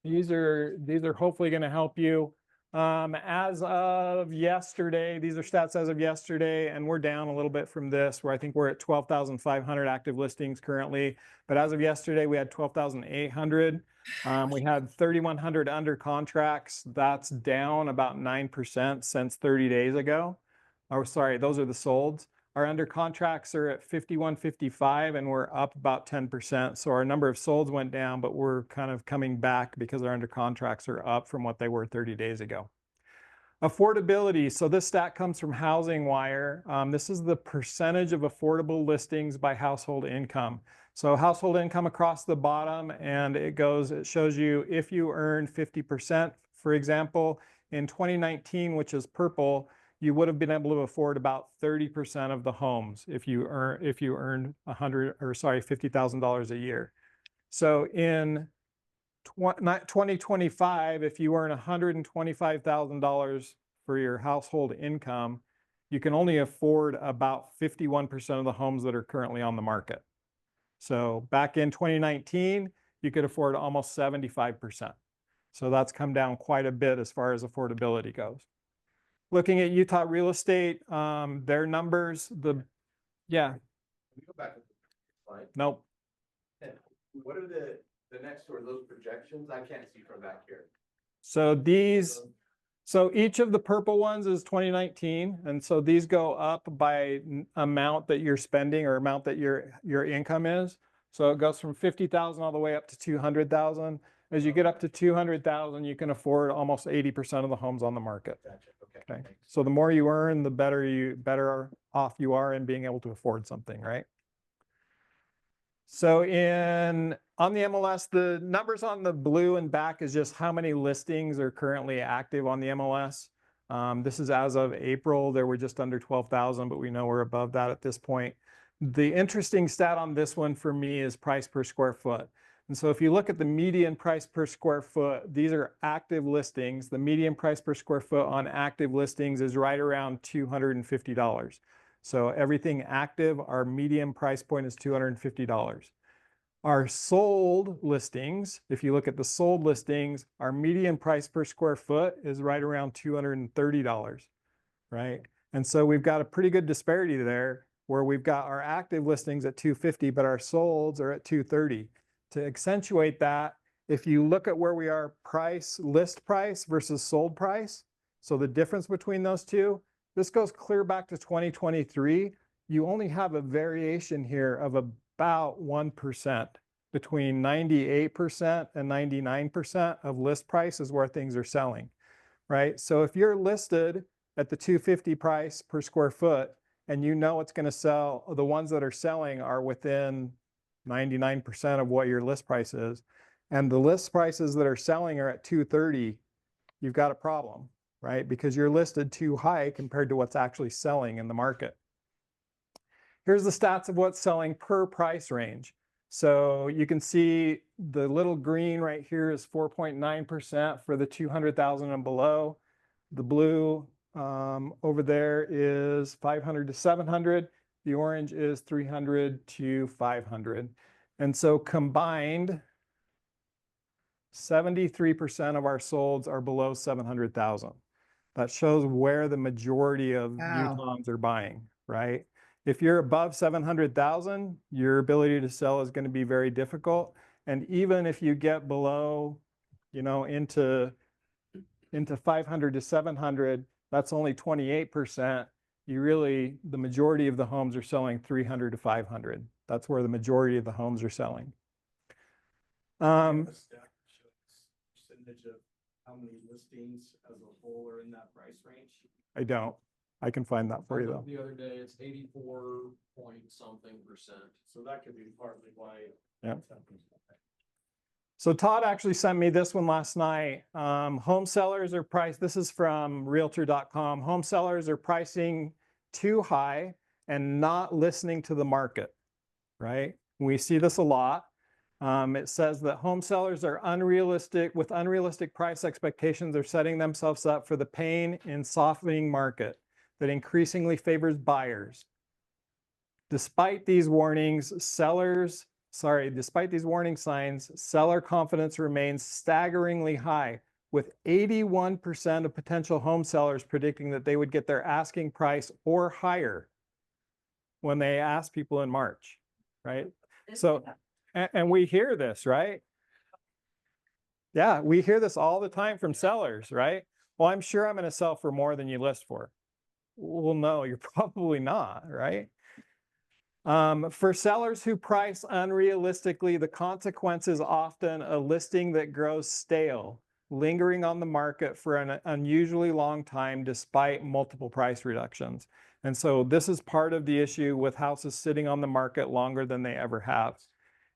These are hopefully going to help you. As of yesterday, these are stats as of yesterday, and we're down a little bit from this, where I think we're at 12,500 active listings currently. But as of yesterday, we had 12,800. We had 3,100 under contracts. That's down about 9% since 30 days ago. Oh, sorry, those are the solds. Our under contracts are at 5,155 and we're up about 10%. So our number of solds went down, but we're kind of coming back because our under contracts are up from what they were 30 days ago. Affordability. So this stat comes from Housing Wire. This is the percentage of affordable listings by household income. So household income across the bottom, and it shows you if you earn 50%, for example, in 2019, which is purple, you would have been able to afford about 30% of the homes if you earned $50,000 a year. So in 2025, if you earn $125,000 for your household income, you can only afford about 51% of the homes that are currently on the market. So back in 2019, you could afford almost 75%. So that's come down quite a bit as far as affordability goes. Looking at Utah real estate, their numbers, yeah, Can we go back to the slide? nope. And what are the next or those projections? I can't see from back here. So each of the purple ones is 2019. And so these go up by amount that you're spending or amount that your income is. So it goes from 50,000 all the way up to 200,000. As you get up to 200,000, you can afford almost 80% of the homes on the market. Gotcha. Okay. Okay. So the more you earn, the better off you are in being able to afford something, right? So on the MLS, the numbers on the blue and back is just how many listings are currently active on the MLS. This is as of April. There were just under 12,000, but we know we're above that at this point. The interesting stat on this one for me is price per square foot. And so if you look at the median price per square foot, these are active listings. The median price per square foot on active listings is right around $250. So everything active, our median price point is $250. Our sold listings, if you look at the sold listings, our median price per square foot is right around $230, right? And so we've got a pretty good disparity there where we've got our active listings at $250, but our solds are at $230. To accentuate that, if you look at where we are list price versus sold price, so the difference between those two, this goes clear back to 2023. You only have a variation here of about 1%. Between 98% and 99% of list price is where things are selling, right? So if you're listed at the $250 price per square foot and you know it's going to sell, the ones that are selling are within 99% of what your list price is, and the list prices that are selling are at $230, you've got a problem, right? Because you're listed too high compared to what's actually selling in the market. Here's the stats of what's selling per price range. So you can see the little green right here is 4.9% for the 200,000 and below. The blue over there is 500 to 700. The orange is 300 to 500. And so combined, 73% of our solds are below 700,000. That shows where the majority of Utahns are buying, right? If you're above 700,000, your ability to sell is going to be very difficult. And even if you get below, into 500 to 700, that's only 28%. The majority of the homes are selling 300 to 500. That's where the majority of the homes are selling. Percentage of how many listings as a whole are in that price range? I don't. I can find that for you though. The other day, it's 84 point something %. So that could be partly why. Yeah. So Todd actually sent me this one last night. Home sellers are priced, this is from realtor.com. Home sellers are pricing too high and not listening to the market, right? We see this a lot. It says that home sellers are with unrealistic price expectations are setting themselves up for the pain in softening market that increasingly favors buyers. Despite these warning signs, seller confidence remains staggeringly high, with 81% of potential home sellers predicting that they would get their asking price or higher when they ask people in March, right? So, and we hear this, right? Yeah, we hear this all the time from sellers, right? Well, I'm sure I'm going to sell for more than you list for. Well, no, you're probably not, right? For sellers who price unrealistically, the consequence is often a listing that grows stale, lingering on the market for an unusually long time despite multiple price reductions. And so this is part of the issue with houses sitting on the market longer than they ever have.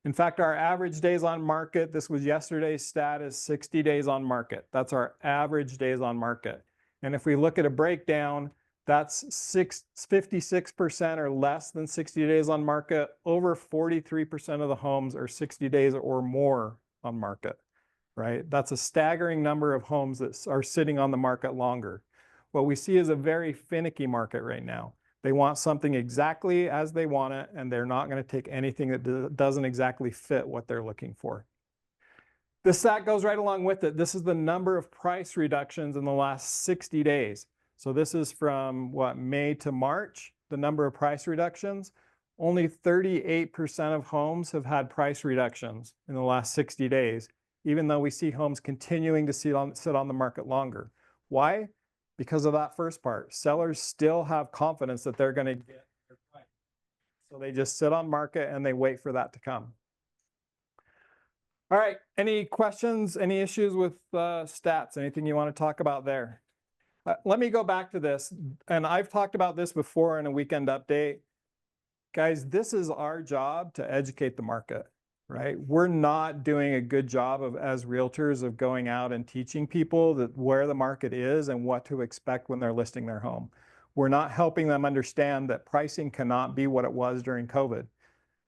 In fact, our average days on market, this was yesterday's stat, is 60 days on market. That's our average days on market. And if we look at a breakdown, that's 56% or less than 60 days on market. Over 43% of the homes are 60 days or more on market. right? That's a staggering number of homes that are sitting on the market longer. What we see is a very finicky market right now. They want something exactly as they want it, and they're not going to take anything that doesn't exactly fit what they're looking for. This stat goes right along with it. This is the number of price reductions in the last 60 days. So this is from what, May to March, the number of price reductions. Only 38% of homes have had price reductions in the last 60 days, even though we see homes continuing to sit on the market longer. Why? Because of that first part. Sellers still have confidence that they're going to get their price. So they just sit on market and they wait for that to come. All right, any questions, any issues with stats, anything you want to talk about there? Let me go back to this, and I've talked about this before in a weekend update. Guys, this is our job to educate the market, right? We're not doing a good job of, as realtors, of going out and teaching people that where the market is and what to expect when they're listing their home. We're not helping them understand that pricing cannot be what it was during COVID.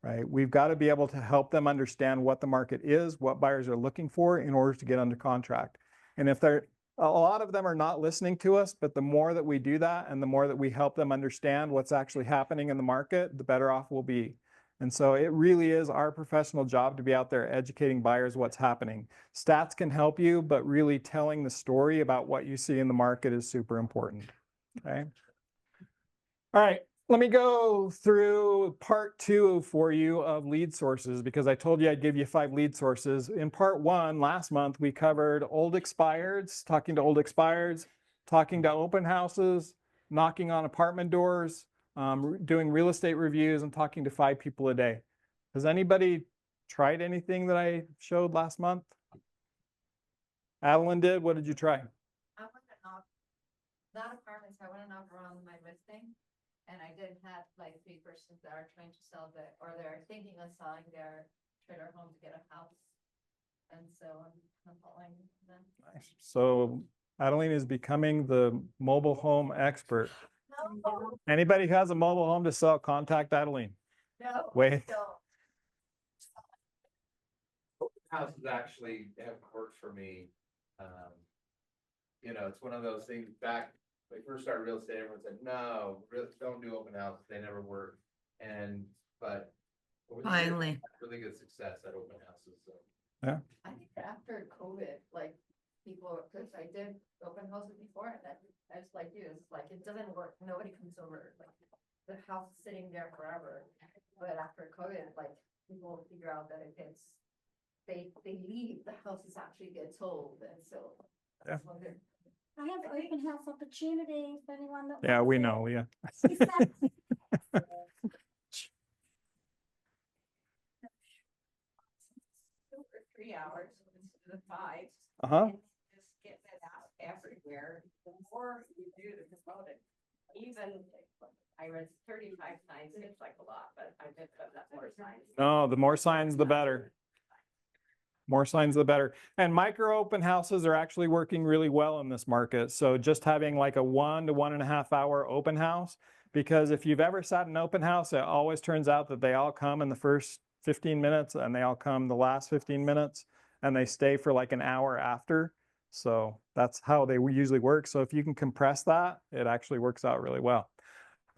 Right? We've got to be able to help them understand what the market is, what buyers are looking for in order to get under contract. And if a lot of them are not listening to us, but the more that we do that and the more that we help them understand what's actually happening in the market, the better off we'll be. And so it really is our professional job to be out there educating buyers what's happening. Stats can help you, but really telling the story about what you see in the market is super important. Okay. All right. Let me go through part 2 for you of lead sources, because I told you I'd give you 5 lead sources. In part 1, last month, we covered old expireds, talking to old expireds, talking to open houses, knocking on apartment doors, doing real estate reviews, and talking to 5 people a day. Has anybody tried anything that I showed last month? Adeline did. What did you try? I went to knock, not apartments, I went to knock around my listing. And I did have like 3 persons that are trying to sell or they're thinking of selling their trailer home to get a house. And so I'm following them. Nice. So Adeline is becoming the mobile home expert. No. Anybody who has a mobile home to sell, contact Adeline. No. Wait. Houses actually have worked for me. You know, it's one of those things back when we first started real estate, everyone said, no, really don't do open houses. They never work. But over the years, Finally. I've had really good success at open houses. So. Yeah. I think after COVID, like people, because I did open houses before, and I just like you, it's like it doesn't work. Nobody comes over. Like the house is sitting there forever. But after COVID, like people figure out that if it's they leave, the houses actually get sold, and so. Yeah. I have open house opportunities for anyone that. Yeah, wants we it. know. Yeah. Is that- 2 or 3 hours instead of 5. Uh-huh. And just get that out everywhere. The more you do to promote it, even I read 35 signs, it's like a lot, but I did put that more signs. No, the more signs, the better. More signs, the better. And micro open houses are actually working really well in this market. So just having like a 1 to 1.5 hour open house, because if you've ever sat in an open house, it always turns out that they all come in the first 15 minutes and they all come the last 15 minutes and they stay for like an hour after. So that's how they usually work. So if you can compress that, it actually works out really well.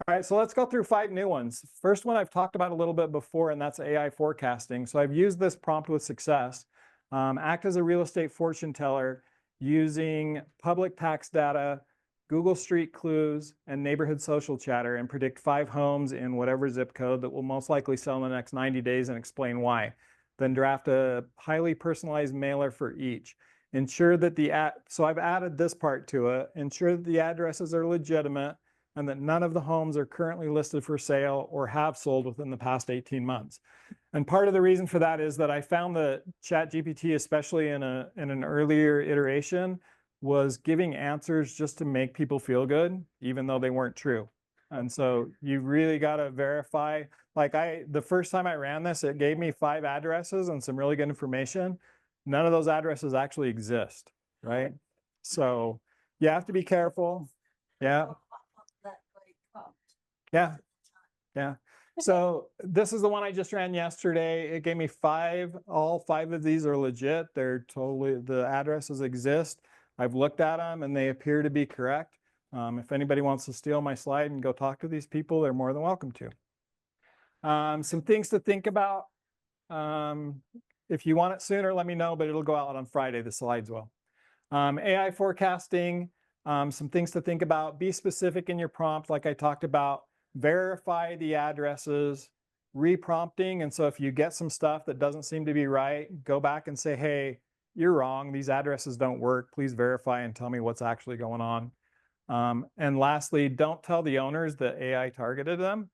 All right, so let's go through 5 new ones. First one I've talked about a little bit before, and that's AI forecasting. So I've used this prompt with success. Act as a real estate fortune teller using public tax data, Google Street Clues, and neighborhood social chatter, and predict 5 homes in whatever zip code that will most likely sell in the next 90 days and explain why. Then draft a highly personalized mailer for each. Ensure that so I've added this part to it. Ensure that the addresses are legitimate and that none of the homes are currently listed for sale or have sold within the past 18 months. And part of the reason for that is that I found that ChatGPT, especially in an earlier iteration, was giving answers just to make people feel good, even though they weren't true. And so you really got to verify. Like the first time I ran this, it gave me 5 addresses and some really good information. None of those addresses actually exist, right? So you have to be careful. Yeah. Yeah. Yeah. So this is the one I just ran yesterday. It gave me all five of these are legit. They're totally, the addresses exist. I've looked at them and they appear to be correct. If anybody wants to steal my slide and go talk to these people, they're more than welcome to. Some things to think about. If you want it sooner, let me know, but it'll go out on Friday, the slides will. AI forecasting, some things to think about. Be specific in your prompt, like I talked about. Verify the addresses, reprompting. And so if you get some stuff that doesn't seem to be right, go back and say, hey, you're wrong. These addresses don't work. Please verify and tell me what's actually going on. And lastly, don't tell the owners that AI targeted them.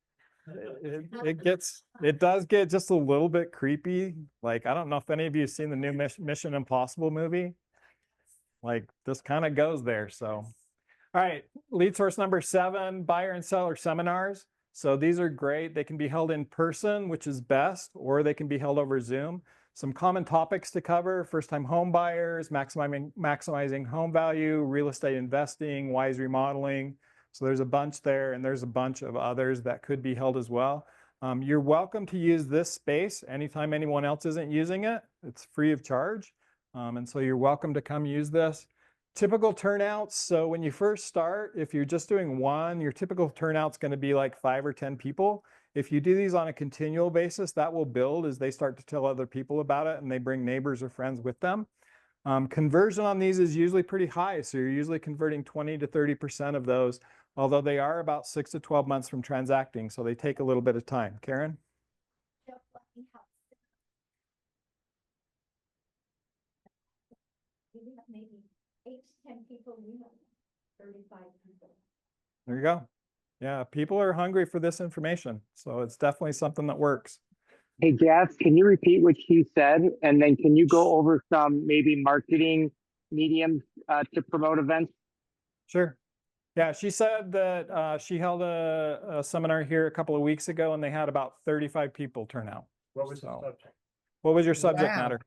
It does get just a little bit creepy. Like, I don't know if any of you have seen the new Mission Impossible movie. Like, this kind of goes there. So, all right, lead source number 7, buyer and seller seminars. So these are great. They can be held in person, which is best, or they can be held over Zoom. Some common topics to cover: first-time home buyers, maximizing home value, real estate investing, wise remodeling. So there's a bunch there, and there's a bunch of others that could be held as well. You're welcome to use this space anytime anyone else isn't using it. It's free of charge. And so you're welcome to come use this. Typical turnouts. So when you first start, if you're just doing one, your typical turnout's going to be like 5 or 10 people. If you do these on a continual basis, that will build as they start to tell other people about it and they bring neighbors or friends with them. Conversion on these is usually pretty high. So you're usually converting 20 to 30% of those, although they are about 6 to 12 months from transacting. So they take a little bit of time. Karen? We have maybe 8 to 10 people. We have 35 people. There you go. Yeah, people are hungry for this information. So it's definitely something that works. Hey, Jeff, can you repeat what she said? And then can you go over some maybe marketing mediums to promote events? Sure. Yeah, she said that she held a seminar here a couple of weeks ago and they had about 35 people turn out. What was the subject? What was your subject Wow. matter?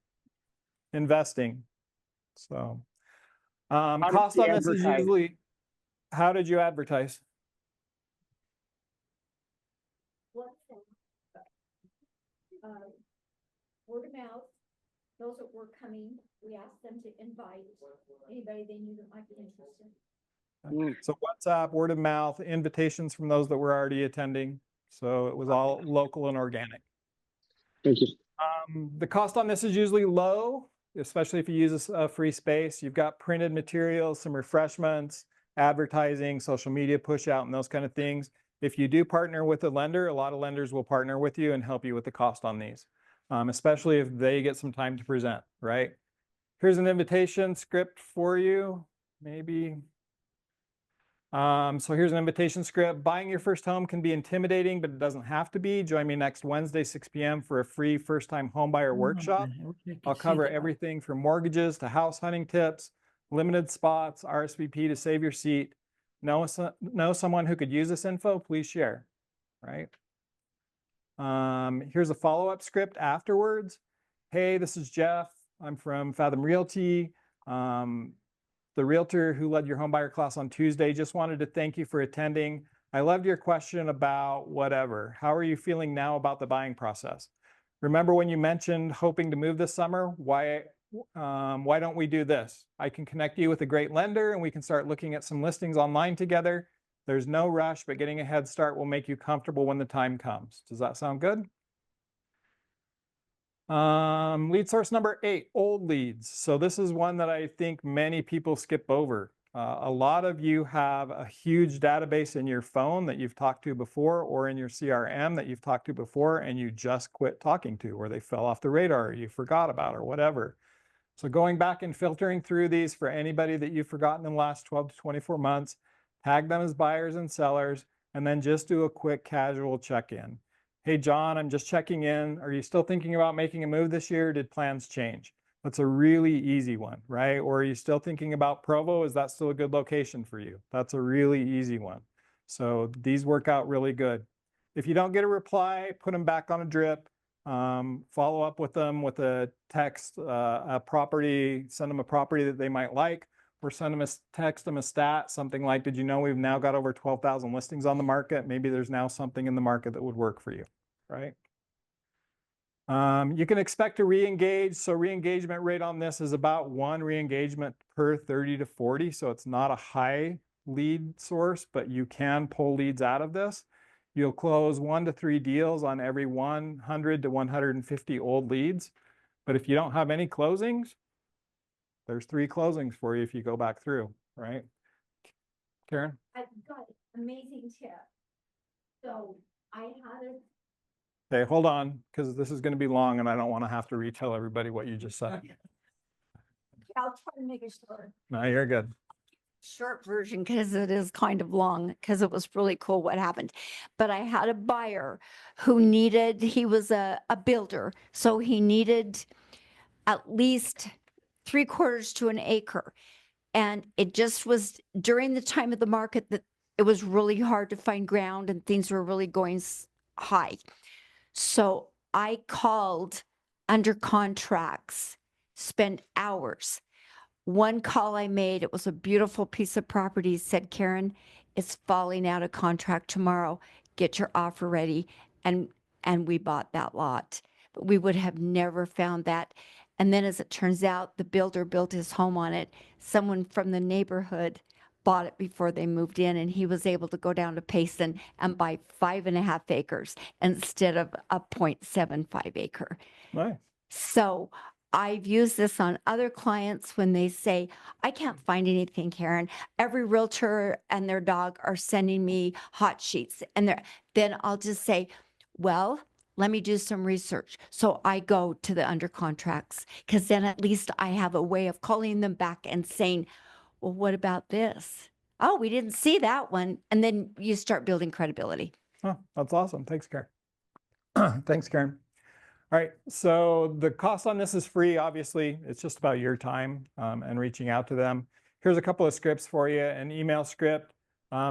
Investing. So did cost you on this is advertise? usually, how did you advertise? Word of mouth. Those that were coming, we asked them to invite anybody they knew that might be interested. So WhatsApp, word of mouth, invitations from those that were already attending. So it was all local and organic. Thank you. The cost on this is usually low, especially if you use a free space. You've got printed materials, some refreshments, advertising, social media push out, and those kind of things. If you do partner with a lender, a lot of lenders will partner with you and help you with the cost on these, especially if they get some time to present, right? Here's an invitation script for you, maybe. So here's an invitation script. Buying your first home can be intimidating, but it doesn't have to be. Join me next Wednesday, 6 p.m. for a free first-time homebuyer workshop. I'll cover everything from mortgages to house hunting tips, limited spots, RSVP to save your seat. Know someone who could use this info? Please share, right? Here's a follow-up script afterwards. Hey, this is Jeff. I'm from Fathom Realty. The realtor who led your homebuyer class on Tuesday. Just wanted to thank you for attending. I loved your question about whatever. How are you feeling now about the buying process? Remember when you mentioned hoping to move this summer? Why don't we do this? I can connect you with a great lender and we can start looking at some listings online together. There's no rush, but getting a head start will make you comfortable when the time comes. Does that sound good? Lead source number 8, old leads. So this is one that I think many people skip over. A lot of you have a huge database in your phone that you've talked to before, or in your CRM that you've talked to before, and you just quit talking to, or they fell off the radar, or you forgot about, or whatever. So going back and filtering through these for anybody that you've forgotten in the last 12 to 24 months, tag them as buyers and sellers, and then just do a quick casual check-in. Hey, John, I'm just checking in. Are you still thinking about making a move this year? Did plans change? That's a really easy one, right? Or are you still thinking about Provo? Is that still a good location for you? That's a really easy one. So these work out really good. If you don't get a reply, put them back on a drip. Follow up with them with a text, a property, send them a property that they might like, or send them text them a stat, something like, did you know we've now got over 12,000 listings on the market? Maybe there's now something in the market that would work for you, right? You can expect to re-engage. So re-engagement rate on this is about 1 re-engagement per 30 to 40. So it's not a high lead source, but you can pull leads out of this. You'll close 1 to 3 deals on every 100 to 150 old leads. But if you don't have any closings, there's 3 closings for you if you go back through, right? Karen? I've got an amazing tip. So I had a Okay, hold on, because this is going to be long and I don't want to have to retell everybody what you just said. I'll try to make it short. No, you're good. Short version because it is kind of long because it was really cool what happened. But I had a buyer who needed, he was a builder, so he needed at least 3/4 to an acre. And it just was during the time of the market that it was really hard to find ground and things were really going high. So I called under contracts, spent hours. One call I made, it was a beautiful piece of property, said, Karen, it's falling out of contract tomorrow. Get your offer ready. And we bought that lot. But we would have never found that. And then as it turns out, the builder built his home on it. Someone from the neighborhood bought it before they moved in, and he was able to go down to Payson and buy 5.5 acres instead of a 0.75 acre. Nice. So I've used this on other clients when they say, I can't find anything, Karen. Every realtor and their dog are sending me hot sheets. And then I'll just say, well, let me do some research. So I go to the under contracts because then at least I have a way of calling them back and saying, well, what about this? Oh, we didn't see that one. And then you start building credibility. Oh, that's awesome. Thanks, Karen. Thanks, Karen. All right, so the cost on this is free, obviously. It's just about your time and reaching out to them. Here's a couple of scripts for you. An email script.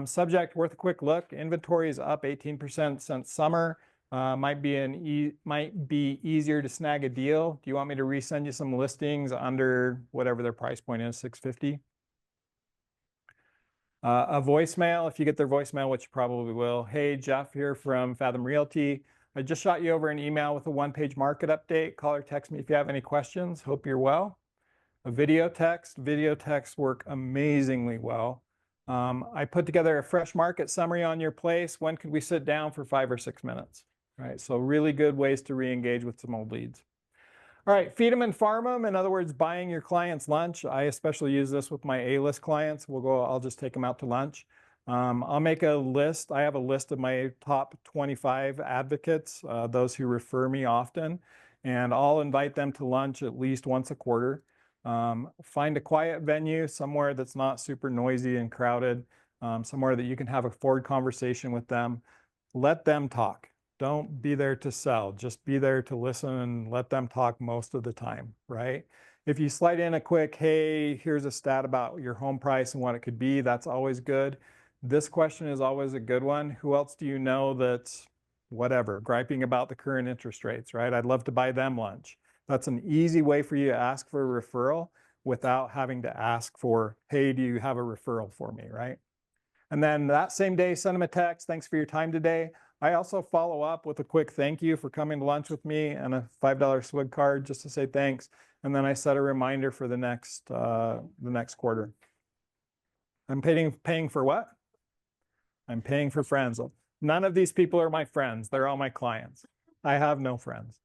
Subject, worth a quick look. Inventory is up 18% since summer. Might be easier to snag a deal. Do you want me to resend you some listings under whatever their price point is, $650? A voicemail, if you get their voicemail, which you probably will. Hey, Jeff here from Fathom Realty. I just shot you over an email with a 1-page market update. Call or text me if you have any questions. Hope you're well. A video text. Video texts work amazingly well. I put together a fresh market summary on your place. When could we sit down for 5 or 6 minutes? Right, so really good ways to re-engage with some old leads. All right, feed them and farm them. In other words, buying your clients lunch. I especially use this with my A-list clients. I'll just take them out to lunch. I'll make a list. I have a list of my top 25 advocates, those who refer me often, and I'll invite them to lunch at least once a quarter. Find a quiet venue, somewhere that's not super noisy and crowded, somewhere that you can have a forward conversation with them. Let them talk. Don't be there to sell, just be there to listen and let them talk most of the time, right? If you slide in a quick, hey, here's a stat about your home price and what it could be, that's always good. This question is always a good one. Who else do you know that's whatever, griping about the current interest rates, right? I'd love to buy them lunch. That's an easy way for you to ask for a referral without having to ask for, hey, do you have a referral for me, right? And then that same day, send them a text. Thanks for your time today. I also follow up with a quick thank you for coming to lunch with me and a $5 swig card just to say thanks. And then I set a reminder for the next quarter. I'm paying for what? I'm paying for friends. None of these people are my friends. They're all my clients. I have no friends.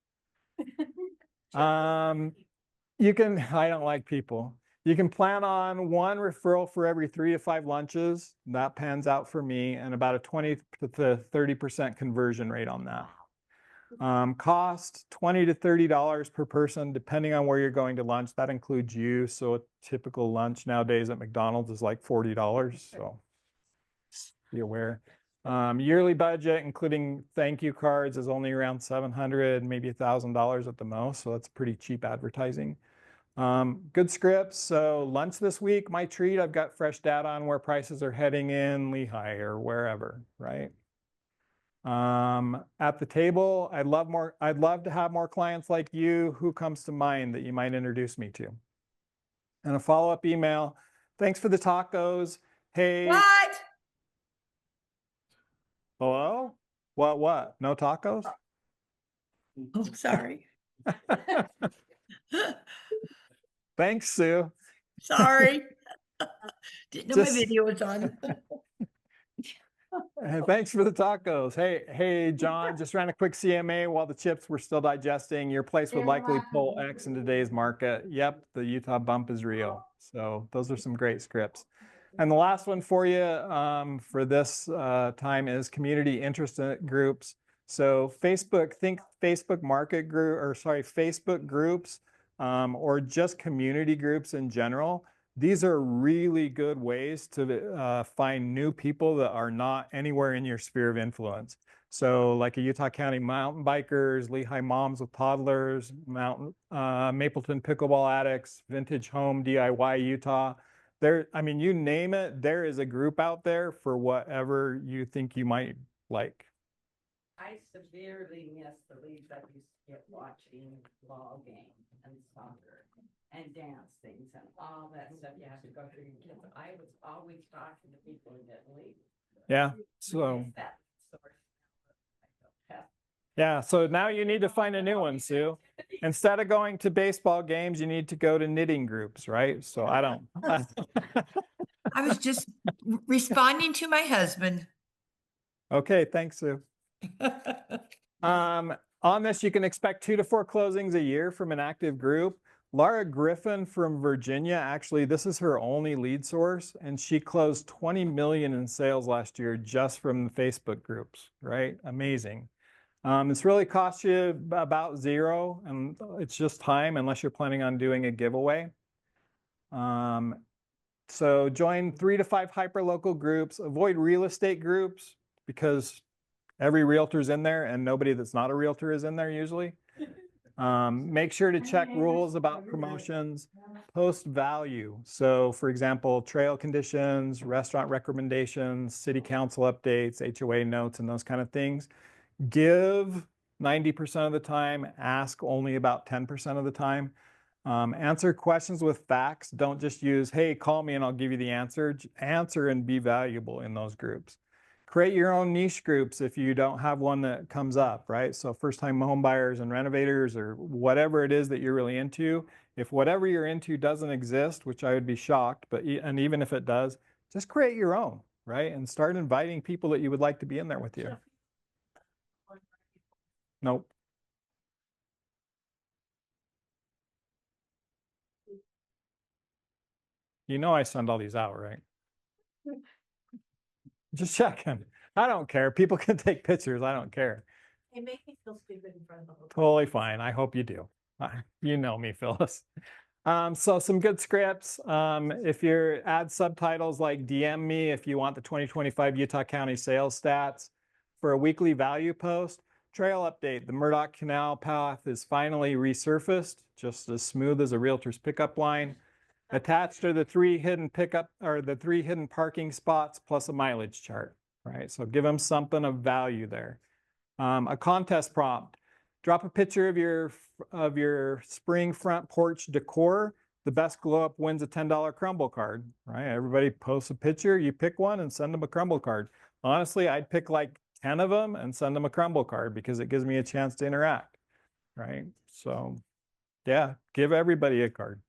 I don't like people. You can plan on 1 referral for every 3 to 5 lunches. That pans out for me, and about a 20 to 30% conversion rate on that. Cost $20 to $30 per person, depending on where you're going to lunch. That includes you. So a typical lunch nowadays at McDonald's is like $40. So be aware. Yearly budget, including thank you cards, is only around $700, maybe $1,000 at the most. So that's pretty cheap advertising. Good scripts. So lunch this week, my treat, I've got fresh data on where prices are heading in Lehigh or wherever, right? At the table, I'd love to have more clients like you. Who comes to mind that you might introduce me to? And a follow-up email. Thanks for the tacos. Hey. What? Hello? What? No tacos? Oh, sorry. Thanks, Sue. Sorry. Didn't know my Just- video was on. Hey, thanks for the tacos. Hey, John, just ran a quick CMA while the chips were still digesting. Your place would likely pull X in today's market. Yep, the Utah bump is real. So those are some great scripts. And the last one for you for this time is community interest groups. So think Facebook market group, or sorry, Facebook groups, or just community groups in general. These are really good ways to find new people that are not anywhere in your sphere of influence. So like a Utah County mountain bikers, Lehigh moms with toddlers, Mapleton pickleball addicts, vintage home DIY Utah. I mean, you name it, there is a group out there for whatever you think you might like. I severely miss the leagues I used to get watching ball games and soccer and dance things and all that stuff you have to go through your kids. I was always talking to people who didn't leave. Yeah, so. Yeah, so now you need to find a new one, Sue. Instead of going to baseball games, you need to go to knitting groups, right? So I don't. I was just responding to my husband. Okay, thanks, Sue. On this, you can expect 2 to 4 closings a year from an active group. Laura Griffin from Virginia, actually, this is her only lead source, and she closed 20 million in sales last year just from the Facebook groups, right? Amazing. It's really cost you about $0, and it's just time unless you're planning on doing a giveaway. So join 3 to 5 hyperlocal groups. Avoid real estate groups because every realtor's in there and nobody that's not a realtor is in there usually. Make sure to check rules about promotions. Post value. So for example, trail conditions, restaurant recommendations, city council updates, HOA notes, and those kind of things. Give 90% of the time, ask only about 10% of the time. Answer questions with facts. Don't just use, hey, call me and I'll give you the answer. Answer and be valuable in those groups. Create your own niche groups if you don't have one that comes up, right? So first-time home buyers and renovators or whatever it is that you're really into. If whatever you're into doesn't exist, which I would be shocked, and even if it does, just create your own, right? And start inviting people that you would like to be in there with you. Nope. You know I send all these out, right? Just checking. I don't care. People can take pictures. I don't care. It makes me feel stupid in front of the whole. Totally fine. I hope you do. You know me, Phyllis. So some good scripts. If you add subtitles like DM me if you want the 2025 Utah County sales stats. For a weekly value post, trail update. The Murdoch Canal path is finally resurfaced, just as smooth as a realtor's pickup line. Attached are the 3 hidden the 3 hidden parking spots plus a mileage chart, right? So give them something of value there. A contest prompt. Drop a picture of your spring front porch decor. The best glow up wins a $10 crumble card, right? Everybody posts a picture, you pick one and send them a crumble card. Honestly, I'd pick like 10 of them and send them a crumble card because it gives me a chance to interact, right? So yeah, give everybody a card.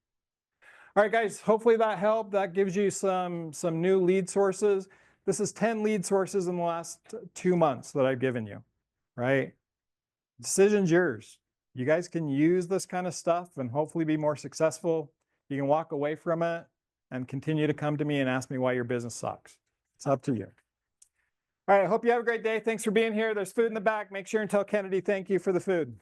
All right, guys, hopefully that helped. That gives you some new lead sources. This is 10 lead sources in the last 2 months that I've given you, right? Decision's yours. You guys can use this kind of stuff and hopefully be more successful. You can walk away from it and continue to come to me and ask me why your business sucks. It's up to you. All right, I hope you have a great day. Thanks for being here. There's food in the back. Make sure and tell Kennedy thank you for the food.